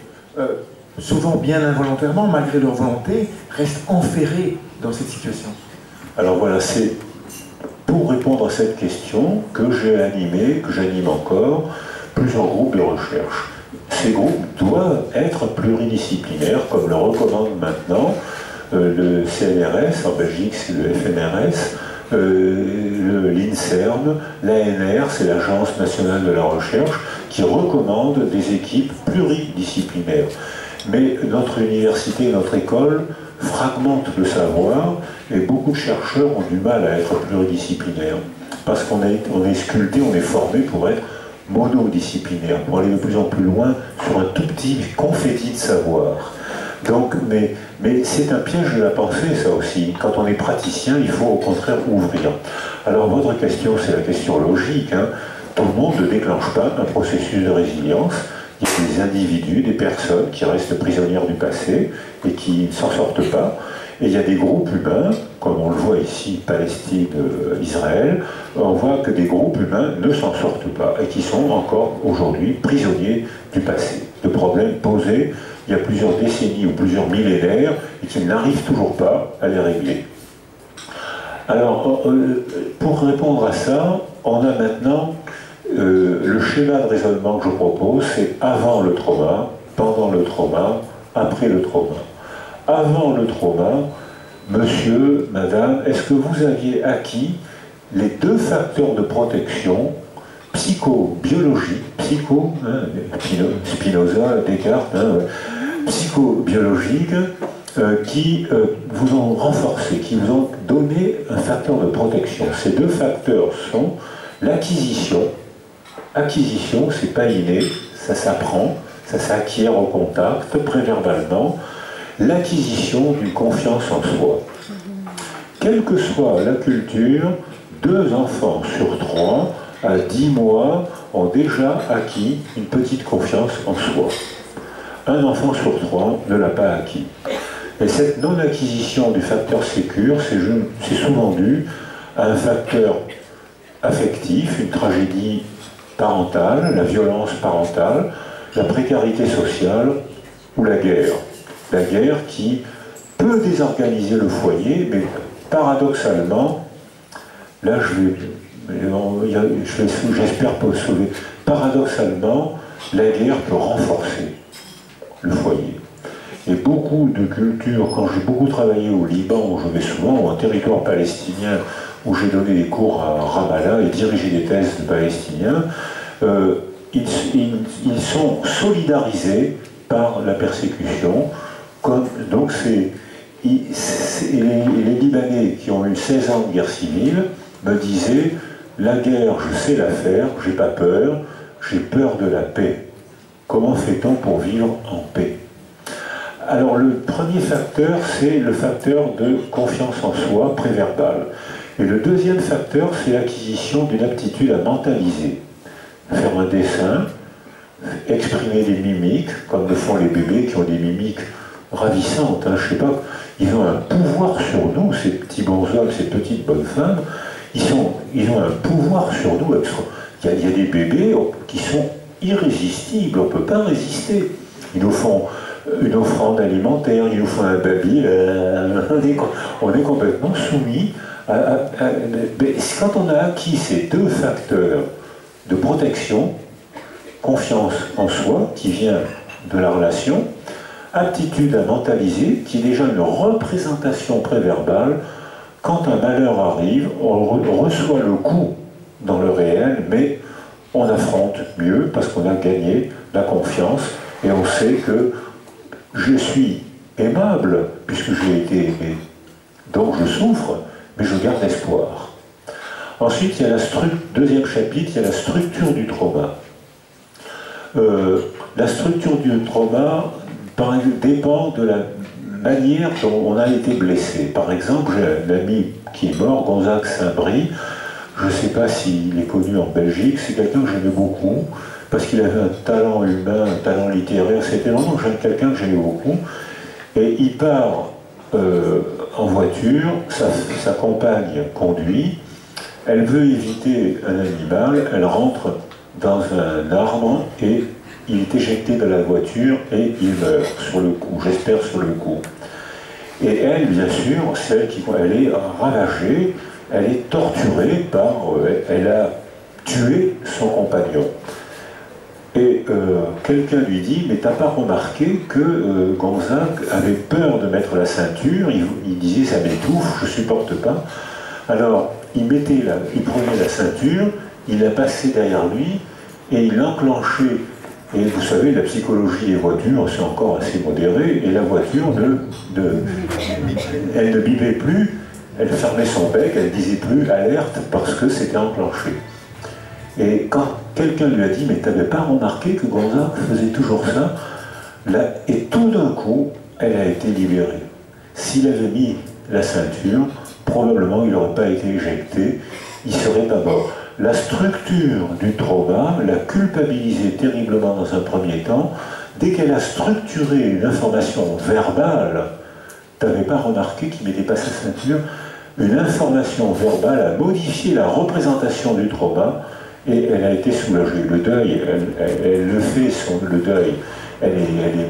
souvent bien involontairement, malgré leur volonté, restent enferrés dans cette situation? Alors voilà, c'est pour répondre à cette question que j'ai animé, que j'anime encore, plusieurs groupes de recherche. Ces groupes doivent être pluridisciplinaires, comme le recommande maintenant le CNRS, en Belgique c'est le FNRS, l'INSERM, l'ANR, c'est l'Agence nationale de la recherche, qui recommande des équipes pluridisciplinaires. Mais notre université, notre école fragmente le savoir, et beaucoup de chercheurs ont du mal à être pluridisciplinaires, parce qu'on est sculpté, on est formé pour être monodisciplinaire, pour aller de plus en plus loin sur un tout petit confetti de savoir. Donc, mais Mais c'est un piège de la pensée, ça aussi. Quand on est praticien, il faut au contraire ouvrir. Alors votre question, c'est la question logique, hein. Tout le monde ne déclenche pas un processus de résilience. Il y a des individus, des personnes qui restent prisonnières du passé et qui ne s'en sortent pas. Et il y a des groupes humains, comme on le voit ici, Palestine, Israël, on voit que des groupes humains ne s'en sortent pas et qui sont encore aujourd'hui prisonniers du passé, de problèmes posés il y a plusieurs décennies ou plusieurs millénaires et qui n'arrivent toujours pas à les régler. Alors, pour répondre à ça, on a maintenant le schéma de raisonnement que je propose, c'est avant le trauma, pendant le trauma, après le trauma. Avant le trauma, monsieur, madame, est-ce que vous aviez acquis les deux facteurs de protection psychobiologiques, Spinoza, Descartes, psychobiologiques, qui vous ont renforcé, qui vous ont donné un facteur de protection. Ces deux facteurs sont l'acquisition. Acquisition, c'est pas inné, ça s'apprend, ça s'acquiert au contact, préverbalement. L'acquisition d'une confiance en soi. Quelle que soit la culture, 2 enfants sur 3 à 10 mois ont déjà acquis une petite confiance en soi. Un enfant sur 3 ne l'a pas acquis. Et cette non-acquisition du facteur sécure, c'est souvent dû à un facteur affectif, une tragédie parentale, la violence parentale, la précarité sociale ou la guerre. La guerre qui peut désorganiser le foyer, mais paradoxalement, là j'espère pas sauver, paradoxalement, la guerre peut renforcer le foyer. Et beaucoup de cultures, quand j'ai beaucoup travaillé au Liban, où je vais souvent, ou en territoire palestinien, où j'ai donné des cours à Ramallah et dirigé des thèses de Palestiniens, ils sont solidarisés par la persécution. Donc les Libanais qui ont eu 16 ans de guerre civile me disaient « La guerre, je sais la faire, j'ai pas peur, j'ai peur de la paix. Comment fait-on pour vivre en paix ?» Alors le premier facteur, c'est le facteur de confiance en soi préverbal. Et le deuxième facteur, c'est l'acquisition d'une aptitude à mentaliser. Faire un dessin, exprimer des mimiques, comme le font les bébés qui ont des mimiques ravissantes, hein, je sais pas, ils ont un pouvoir sur nous, ces petits bonshommes, ces petites bonnes femmes, ils ont un pouvoir sur nous. Il y a des bébés qui sont irrésistibles, on ne peut pas résister. Ils nous font une offrande alimentaire, ils nous font un baby, on est complètement soumis mais quand on a acquis ces deux facteurs de protection, confiance en soi, qui vient de la relation, aptitude à mentaliser, qui est déjà une représentation préverbale. Quand un malheur arrive, on reçoit le coup dans le réel, mais on affronte mieux parce qu'on a gagné la confiance et on sait que je suis aimable puisque j'ai été aimé. Donc je souffre, mais je garde espoir. Ensuite, il y a deuxième chapitre, il y a la structure du trauma. La structure du trauma dépend de la manière dont on a été blessé. Par exemple, j'ai un ami qui est mort, Gonzague Saint-Brie. Je ne sais pas s'il est connu en Belgique, c'est quelqu'un que j'aimais beaucoup, parce qu'il avait un talent humain, un talent littéraire. C'était vraiment quelqu'un que j'aimais beaucoup. Et il part en voiture, sa compagne conduit, elle veut éviter un animal, elle rentre dans un arbre et il est éjecté de la voiture et il meurt sur le coup, j'espère sur le coup. Et elle, bien sûr, elle est ravagée, elle est torturée elle a tué son compagnon. Et quelqu'un lui dit, mais t'as pas remarqué que Gonzague avait peur de mettre la ceinture, il disait ça m'étouffe, je supporte pas. Alors il prenait la ceinture, il la passait derrière lui et il l'enclenchait. Et vous savez, la psychologie des voitures, c'est encore assez modéré, et la voiture, elle ne bipait plus, elle fermait son bec, elle ne disait plus alerte parce que c'était enclenché. Et quand quelqu'un lui a dit, mais t'avais pas remarqué que Gonzague faisait toujours ça, là, et tout d'un coup, elle a été libérée. S'il avait mis la ceinture, probablement il n'aurait pas été éjecté, il ne serait pas mort. La structure du trauma l'a culpabilisé terriblement dans un premier temps. Dès qu'elle a structuré une information verbale, tu n'avais pas remarqué qu'il ne mettait pas sa ceinture, une information verbale a modifié la représentation du trauma et elle a été soulagée. Le deuil, elle le fait, le deuil, elle est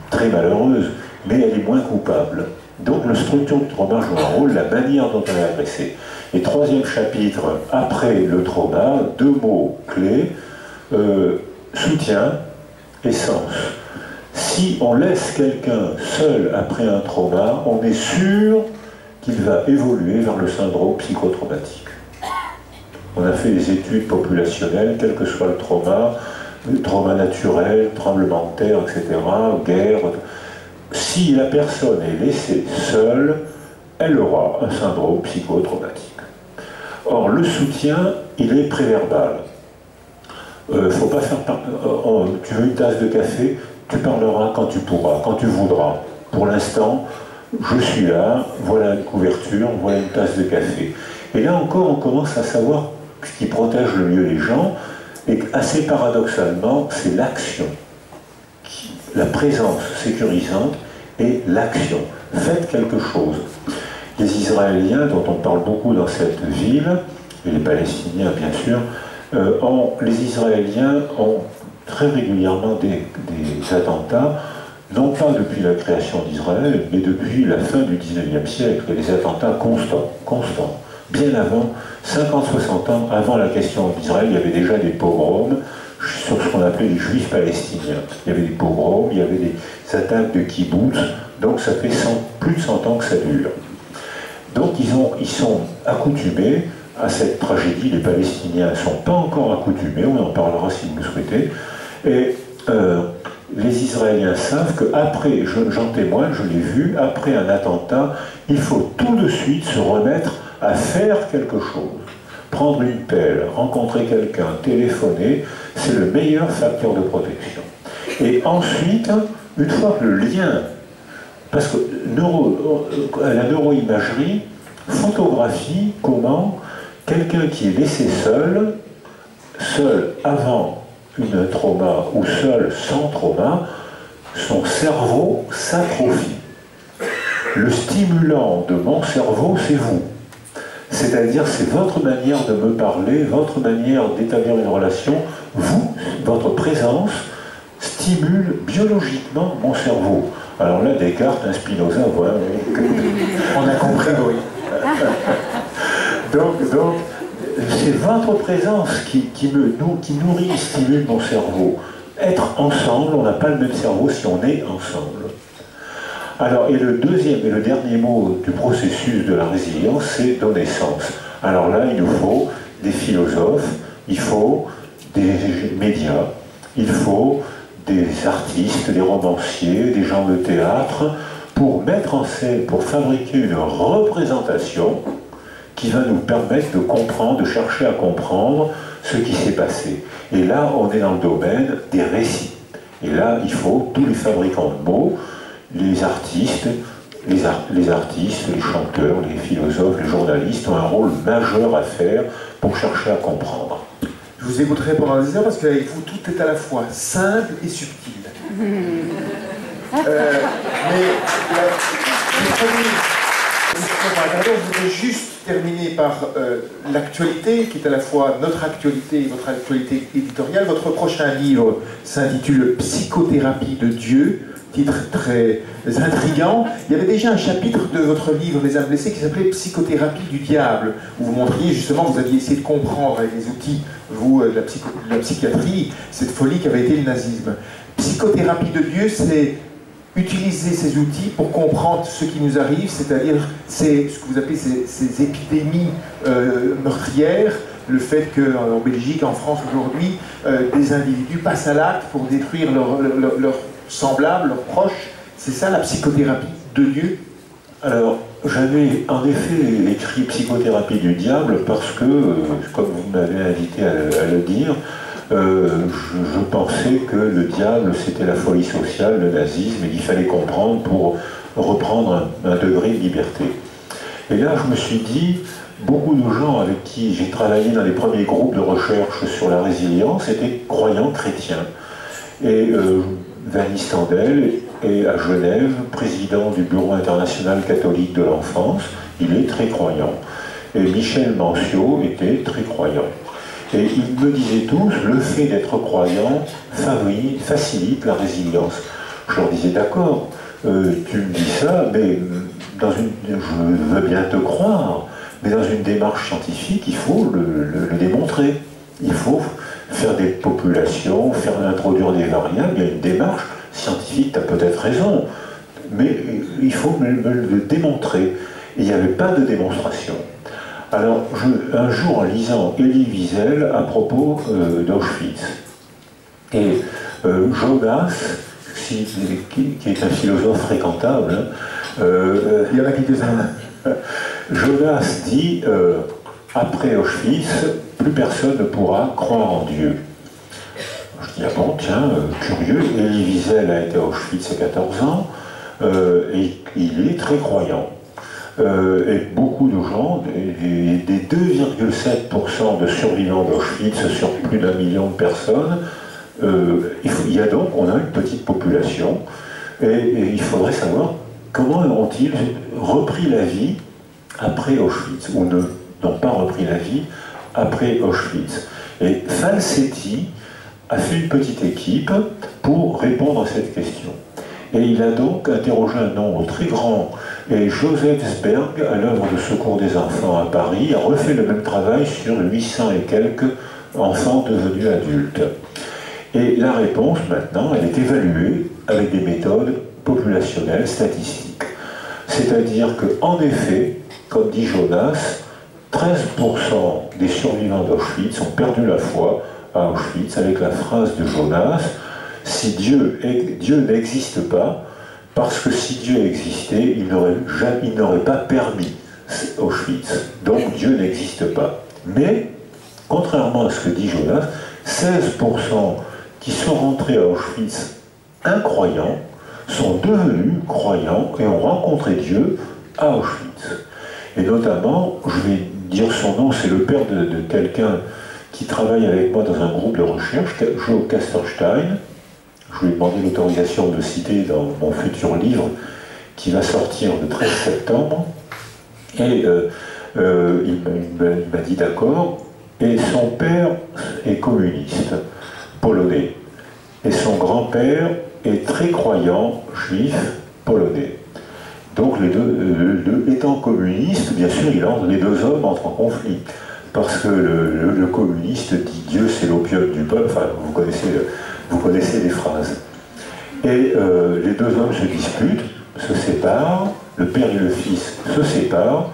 très malheureuse, mais elle est moins coupable. Donc la structure du trauma joue un rôle, la manière dont elle est agressée. Et troisième chapitre, après le trauma, 2 mots clés, soutien et sens. Si on laisse quelqu'un seul après un trauma, on est sûr qu'il va évoluer vers le syndrome psychotraumatique. On a fait des études populationnelles, quel que soit le trauma naturel, tremblement de terre, etc., guerre. Si la personne est laissée seule, elle aura un syndrome psychotraumatique. Or, le soutien, il est préverbal. Faut pas faire... tu veux une tasse de café, tu parleras quand tu pourras, quand tu voudras. Pour l'instant, je suis là, voilà une couverture, voilà une tasse de café. Et là encore, on commence à savoir ce qui protège le mieux les gens, et assez paradoxalement, c'est l'action. La présence sécurisante et l'action. Faites quelque chose. Les Israéliens, dont on parle beaucoup dans cette ville, et les Palestiniens bien sûr, les Israéliens ont très régulièrement des attentats, non pas depuis la création d'Israël, mais depuis la fin du XIXe siècle, des attentats constants. Bien avant, 50-60 ans avant la question d'Israël, il y avait déjà des pogroms sur ce qu'on appelait les juifs palestiniens. Il y avait des pogroms, il y avait des attaques de kibbutz, donc ça fait plus de 100 ans que ça dure. Donc ils sont accoutumés à cette tragédie. Les Palestiniens ne sont pas encore accoutumés, on en parlera si vous le souhaitez. Et les Israéliens savent qu'après, j'en témoigne, je l'ai vu, après un attentat, il faut tout de suite se remettre à faire quelque chose. Prendre une pelle, rencontrer quelqu'un, téléphoner, c'est le meilleur facteur de protection. Et ensuite, une fois que le lien, parce que la neuroimagerie photographie comment quelqu'un qui est laissé seul avant une trauma ou seul sans trauma, son cerveau s'atrophie. Le stimulant de mon cerveau, c'est vous. C'est-à-dire, c'est votre manière de me parler, votre manière d'établir une relation. Vous, votre présence, stimule biologiquement mon cerveau. Alors là, Descartes, un Spinoza, voilà. On a compris, oui. Donc c'est votre présence qui nourrit et stimule mon cerveau. Être ensemble, on n'a pas le même cerveau si on est ensemble. Alors, et le deuxième et le dernier mot du processus de la résilience, c'est donner sens. Alors là, il nous faut des philosophes, il faut des médias, il faut des artistes, des romanciers, des gens de théâtre, pour mettre en scène, pour fabriquer une représentation qui va nous permettre de comprendre, de chercher à comprendre ce qui s'est passé. Et là, on est dans le domaine des récits. Et là, il faut tous les fabricants de mots, les artistes, les chanteurs, les philosophes, les journalistes ont un rôle majeur à faire pour chercher à comprendre. Je vous écouterai pendant des heures parce qu'avec vous, tout est à la fois simple et subtil. Je voudrais juste terminer par l'actualité, qui est à la fois notre actualité et votre actualité éditoriale. Votre prochain livre s'intitule « Psychothérapie de Dieu », titre très intriguant. Il y avait déjà un chapitre de votre livre « Les âmes blessées » qui s'appelait « Psychothérapie du diable », où vous montriez justement, vous aviez essayé de comprendre avec les outils, vous, de la psychiatrie, cette folie qu'avait été le nazisme. Psychothérapie de Dieu, c'est utiliser ces outils pour comprendre ce qui nous arrive, c'est-à-dire ce que vous appelez ces épidémies meurtrières, le fait qu'en Belgique, en France aujourd'hui, des individus passent à l'acte pour détruire leurs semblables, leurs proches. C'est ça la psychothérapie de Dieu? Alors, j'avais en effet écrit Psychothérapie du diable parce que, comme vous m'avez invité à le dire, je pensais que le diable c'était la folie sociale, le nazisme, et qu'il fallait comprendre pour reprendre un degré de liberté. Et là, je me suis dit, beaucoup de gens avec qui j'ai travaillé dans les premiers groupes de recherche sur la résilience étaient croyants chrétiens. Et Vanny Standel est à Genève, président du Bureau international catholique de l'enfance, il est très croyant. Et Michel Mancio était très croyant. Et ils me disaient tous, le fait d'être croyant facilite la résilience. Je leur disais, d'accord, tu me dis ça, mais je veux bien te croire, mais dans une démarche scientifique, il faut le démontrer. Il faut faire des populations, introduire des variables, il y a une démarche scientifique, tu as peut-être raison, mais il faut me le démontrer. Et il n'y avait pas de démonstration. Alors, un jour, en lisant Elie Wiesel à propos d'Auschwitz, et Jonas, qui est un philosophe fréquentable, il y en a quelques-uns. Jonas dit après Auschwitz, plus personne ne pourra croire en Dieu. Je dis, ah bon, tiens, curieux. Elie Wiesel a été à Auschwitz à 14 ans, et il est très croyant. Et beaucoup de gens, des 2,7% de survivants d'Auschwitz sur plus d'1 million de personnes, on a une petite population, et il faudrait savoir comment ont-ils repris la vie après Auschwitz, ou n'ont pas repris la vie après Auschwitz. Et Falsetti a fait une petite équipe pour répondre à cette question. Et il a donc interrogé un nombre très grand. Et Joseph Sberg, à l'œuvre de Secours des enfants à Paris, a refait le même travail sur 800 et quelques enfants devenus adultes. Et la réponse, maintenant, elle est évaluée avec des méthodes populationnelles, statistiques. C'est-à-dire qu'en effet, comme dit Jonas, 13% des survivants d'Auschwitz ont perdu la foi à Auschwitz avec la phrase de Jonas, si Dieu n'existe pas, parce que si Dieu existait, il n'aurait pas permis Auschwitz. Donc Dieu n'existe pas. Mais, contrairement à ce que dit Jonas, 16% qui sont rentrés à Auschwitz incroyants sont devenus croyants et ont rencontré Dieu à Auschwitz. Et notamment, je vais dire son nom, c'est le père de quelqu'un qui travaille avec moi dans un groupe de recherche, Joe Casterstein. Je lui ai demandé l'autorisation de le citer dans mon futur livre qui va sortir le 13 septembre. Et il m'a dit d'accord. Et son père est communiste, polonais. Et son grand-père est très croyant, juif, polonais. Donc les deux étant communistes, bien sûr, les deux hommes entrent en conflit. Parce que le communiste dit Dieu c'est l'opium du peuple, enfin vous connaissez les phrases. Et les deux hommes se disputent, se séparent, le père et le fils se séparent,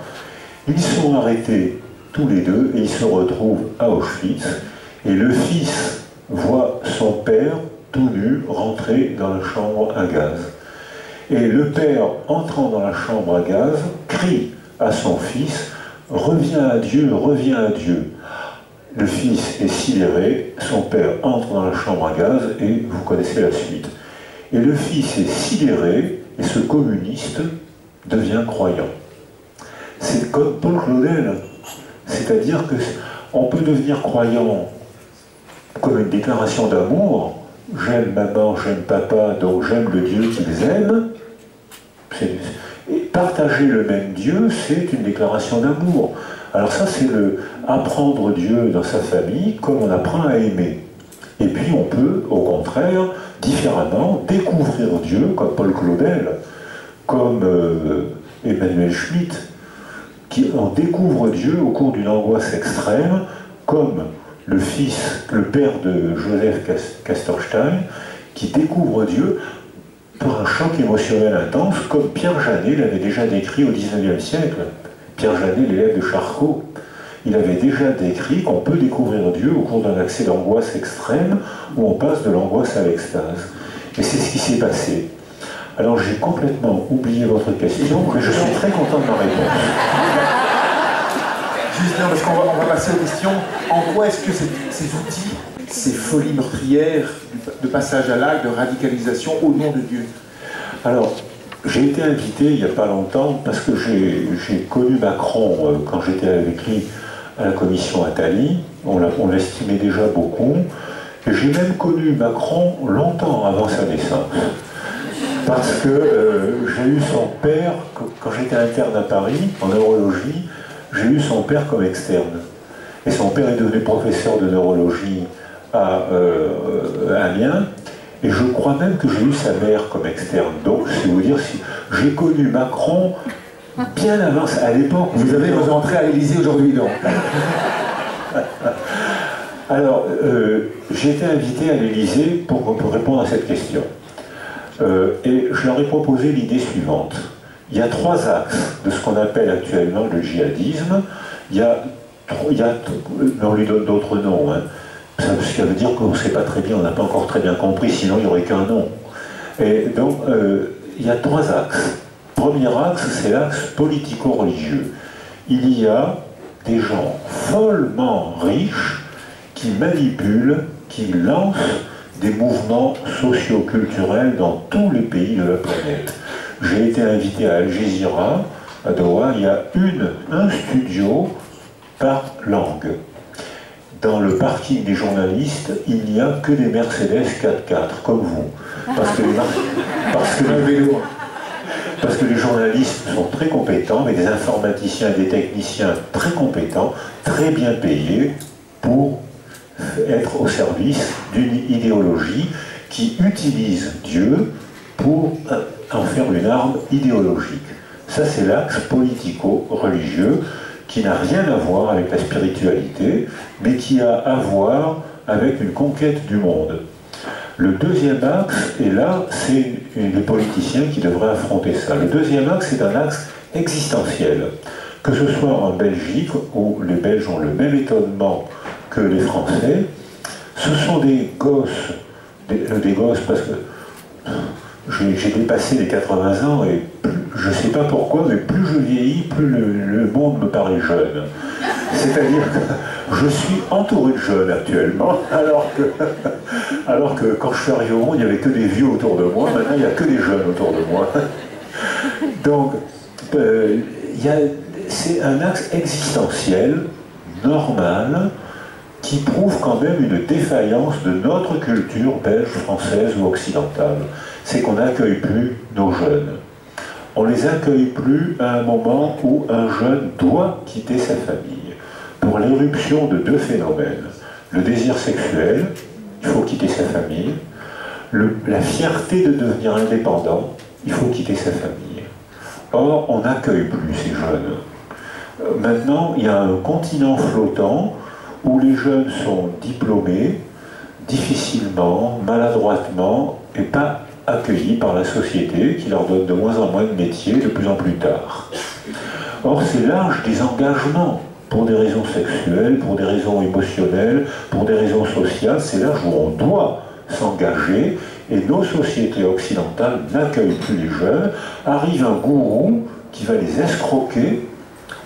ils sont arrêtés tous les deux et ils se retrouvent à Auschwitz, et le fils voit son père tout nu rentrer dans la chambre à gaz. Et le père, entrant dans la chambre à gaz, crie à son fils « Reviens à Dieu, reviens à Dieu ». Le fils est sidéré, son père entre dans la chambre à gaz et vous connaissez la suite. Et le fils est sidéré et ce communiste devient croyant. C'est comme Paul Claudel, c'est-à-dire qu'on peut devenir croyant comme une déclaration d'amour. J'aime maman, j'aime papa, donc j'aime le Dieu qu'ils aiment. Et partager le même Dieu, c'est une déclaration d'amour. Alors ça, c'est apprendre Dieu dans sa famille comme on apprend à aimer. Et puis on peut, au contraire, différemment, découvrir Dieu comme Paul Claudel, comme Emmanuel Schmitt, on découvre Dieu au cours d'une angoisse extrême, comme le père de Joseph Casterstein, qui découvre Dieu par un choc émotionnel intense, comme Pierre Janet l'avait déjà décrit au XIXe siècle. Pierre Janet, l'élève de Charcot, il avait déjà décrit qu'on peut découvrir Dieu au cours d'un accès d'angoisse extrême, où on passe de l'angoisse à l'extase. Et c'est ce qui s'est passé. Alors j'ai complètement oublié votre question, mais je suis très content de ma réponse. Juste non, parce qu'on va passer aux questions. En quoi est-ce que ces outils, ces folies meurtrières de passage à l'acte, de radicalisation au nom de Dieu? Alors, j'ai été invité il n'y a pas longtemps parce que j'ai connu Macron quand j'étais avec lui à la commission Attali. On l'estimait déjà beaucoup. Et j'ai même connu Macron longtemps avant sa naissance. Parce que j'ai eu son père, quand j'étais interne à Paris, en neurologie, j'ai eu son père comme externe. Et son père est devenu professeur de neurologie à Amiens. Et je crois même que j'ai eu sa mère comme externe. Donc, c'est vous dire, si j'ai connu Macron bien avant, à l'époque. Vous avez vos entrées à l'Élysée aujourd'hui, donc. Alors, j'ai été invité à l'Élysée pour répondre à cette question. Et je leur ai proposé l'idée suivante. Il y a 3 axes de ce qu'on appelle actuellement le djihadisme. On lui donne d'autres noms. Hein. Ça veut dire qu'on ne sait pas très bien, on n'a pas encore très bien compris, sinon il n'y aurait qu'un nom. Et donc, il y a 3 axes. Premier axe, c'est l'axe politico-religieux. Il y a des gens follement riches qui manipulent, qui lancent des mouvements socio-culturels dans tous les pays de la planète. J'ai été invité à Al Jazeera, à Doha, il y a un studio par langue. Dans le parking des journalistes, il n'y a que des Mercedes 4x4, comme vous. Parce que les journalistes sont très compétents, mais des informaticiens et des techniciens très compétents, très bien payés pour être au service d'une idéologie qui utilise Dieu pour en faire une arme idéologique. Ça, c'est l'axe politico-religieux qui n'a rien à voir avec la spiritualité, mais qui a à voir avec une conquête du monde. Le deuxième axe, et là, c'est les politiciens qui devraient affronter ça. Le deuxième axe, c'est un axe existentiel. Que ce soit en Belgique, où les Belges ont le même étonnement que les Français, ce sont des gosses, parce que j'ai dépassé les 80 ans et je ne sais pas pourquoi, mais plus je vieillis, plus le monde me paraît jeune. C'est-à-dire que je suis entouré de jeunes actuellement, alors que quand je suis arrivé au monde, il n'y avait que des vieux autour de moi, maintenant il n'y a que des jeunes autour de moi. Donc, c'est un axe existentiel, normal, qui prouve quand même une défaillance de notre culture belge, française ou occidentale. C'est qu'on n'accueille plus nos jeunes. On ne les accueille plus à un moment où un jeune doit quitter sa famille. Pour l'éruption de 2 phénomènes. Le désir sexuel, il faut quitter sa famille. La fierté de devenir indépendant, il faut quitter sa famille. Or, on n'accueille plus ces jeunes. Maintenant, il y a un continent flottant où les jeunes sont diplômés, difficilement, maladroitement, et pas accueillis par la société qui leur donne de moins en moins de métiers de plus en plus tard. Or, c'est l'âge des engagements pour des raisons sexuelles, pour des raisons émotionnelles, pour des raisons sociales, c'est l'âge où on doit s'engager, et nos sociétés occidentales n'accueillent plus les jeunes. Arrive un gourou qui va les escroquer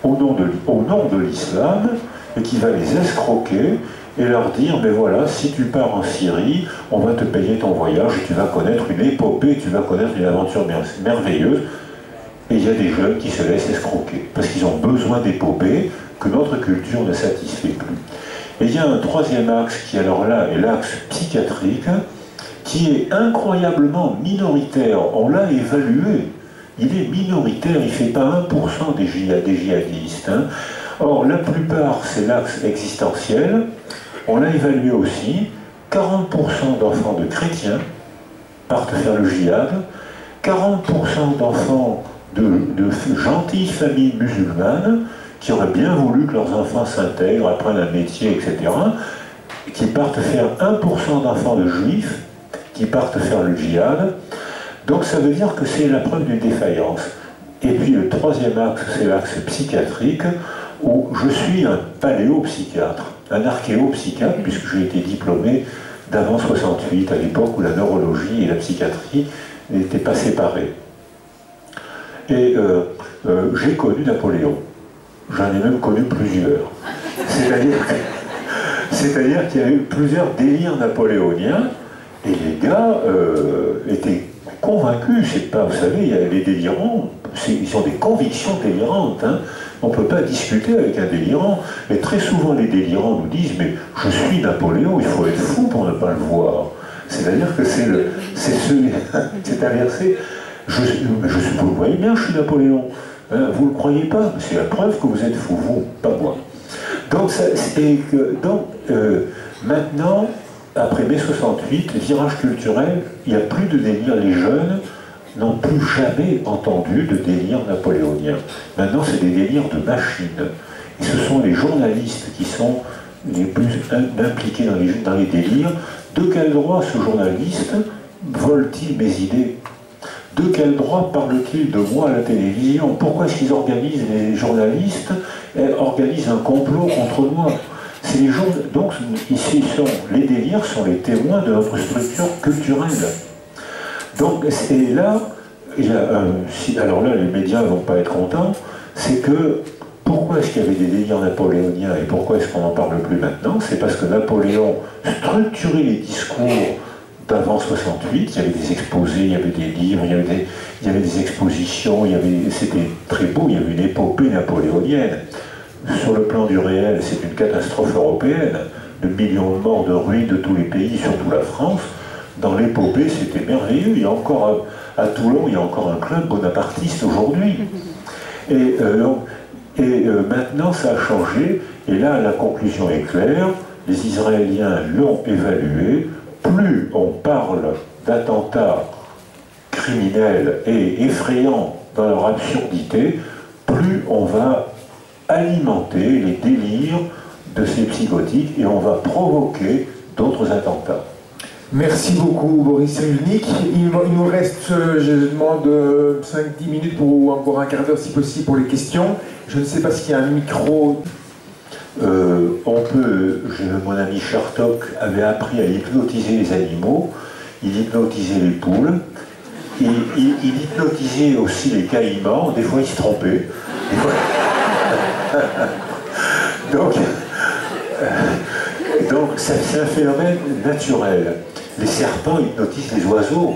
au nom de l'islam, et qui va les escroquer et leur dire, mais voilà, si tu pars en Syrie, on va te payer ton voyage et tu vas connaître une épopée, tu vas connaître une aventure merveilleuse. Et il y a des jeunes qui se laissent escroquer, parce qu'ils ont besoin d'épopées que notre culture ne satisfait plus. Et il y a un troisième axe qui, alors là, est l'axe psychiatrique, qui est incroyablement minoritaire. On l'a évalué. Il est minoritaire, il ne fait pas 1% des djihadistes. Hein. Or, la plupart, c'est l'axe existentiel. On l'a évalué aussi. 40% d'enfants de chrétiens partent faire le djihad. 40% d'enfants de gentilles familles musulmanes qui auraient bien voulu que leurs enfants s'intègrent, apprennent un métier, etc., qui partent faire 1% d'enfants de juifs qui partent faire le djihad. Donc ça veut dire que c'est la preuve d'une défaillance. Et puis le troisième axe, c'est l'axe psychiatrique, où je suis un paléopsychiatre, un archéopsychiatre, puisque j'ai été diplômé d'avant 68, à l'époque où la neurologie et la psychiatrie n'étaient pas séparées. Et j'ai connu Napoléon. J'en ai même connu plusieurs. C'est-à-dire qu'il y a eu plusieurs délires napoléoniens, et les gars étaient convaincus, c'est pas, vous savez, il y a les délirants, ils ont des convictions délirantes, hein. On ne peut pas discuter avec un délirant. Et très souvent, les délirants nous disent « Mais je suis Napoléon, il faut être fou pour ne pas le voir. » C'est-à-dire que c'est inversé. Vous le voyez bien, je suis Napoléon. Hein, vous ne le croyez pas, c'est la preuve que vous êtes fou, vous, pas moi. Donc, maintenant, après mai 68, virage culturel, il n'y a plus de délire. Les jeunes n'ont plus jamais entendu de délire napoléonien. Maintenant, c'est des délires de machines. Et ce sont les journalistes qui sont les plus impliqués dans les délires. De quel droit ce journaliste vole-t-il mes idées? De quel droit parle-t-il de moi à la télévision? Pourquoi est-ce qu'ils organisent, les journalistes, organisent un complot contre moi? C'est les gens, donc ici, les délires sont les témoins de notre structure culturelle. Donc, et là, alors là, les médias ne vont pas être contents, c'est que, pourquoi est-ce qu'il y avait des délires napoléoniens et pourquoi est-ce qu'on n'en parle plus maintenant? C'est parce que Napoléon structurait les discours d'avant 68, il y avait des exposés, il y avait des livres, il y avait des expositions, c'était très beau, il y avait une épopée napoléonienne. Sur le plan du réel, c'est une catastrophe européenne, de millions de morts, de ruines de tous les pays, surtout la France. Dans l'épopée, c'était merveilleux. Il y a encore, à Toulon, il y a encore un club bonapartiste aujourd'hui. Et maintenant, ça a changé. Et là, la conclusion est claire. Les Israéliens l'ont évalué. Plus on parle d'attentats criminels et effrayants dans leur absurdité, plus on va alimenter les délires de ces psychotiques et on va provoquer d'autres attentats. Merci beaucoup Boris Cyrulnik. Il nous reste, je demande 5-10 minutes ou encore un quart d'heure si possible pour les questions. Je ne sais pas s'il y a un micro. Mon ami Chartok avait appris à hypnotiser les animaux, il hypnotisait les poules, il hypnotisait aussi les caïmans, des fois il se trompait. Donc c'est un phénomène naturel. Les serpents hypnotisent les oiseaux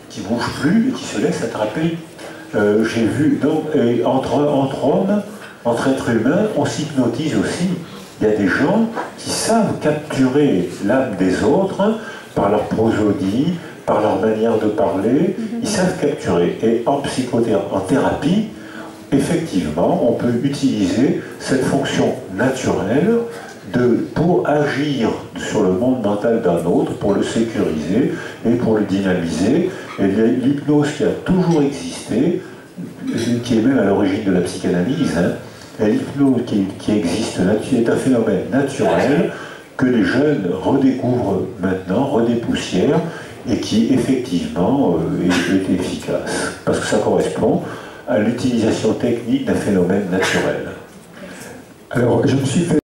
qui ne bougent plus et qui se laissent attraper. J'ai vu, donc, entre hommes, entre êtres humains, on s'hypnotise aussi. Il y a des gens qui savent capturer l'âme des autres par leur prosodie, par leur manière de parler, ils savent capturer. Et en thérapie, effectivement, on peut utiliser cette fonction naturelle pour agir sur le monde mental d'un autre, pour le sécuriser et pour le dynamiser. Et l'hypnose qui a toujours existé, qui est même à l'origine de la psychanalyse, l'hypnose qui existe est un phénomène naturel que les jeunes redécouvrent maintenant, redépoussièrent, et qui effectivement est efficace. Parce que ça correspond à l'utilisation technique d'un phénomène naturel. Alors, je me suis fait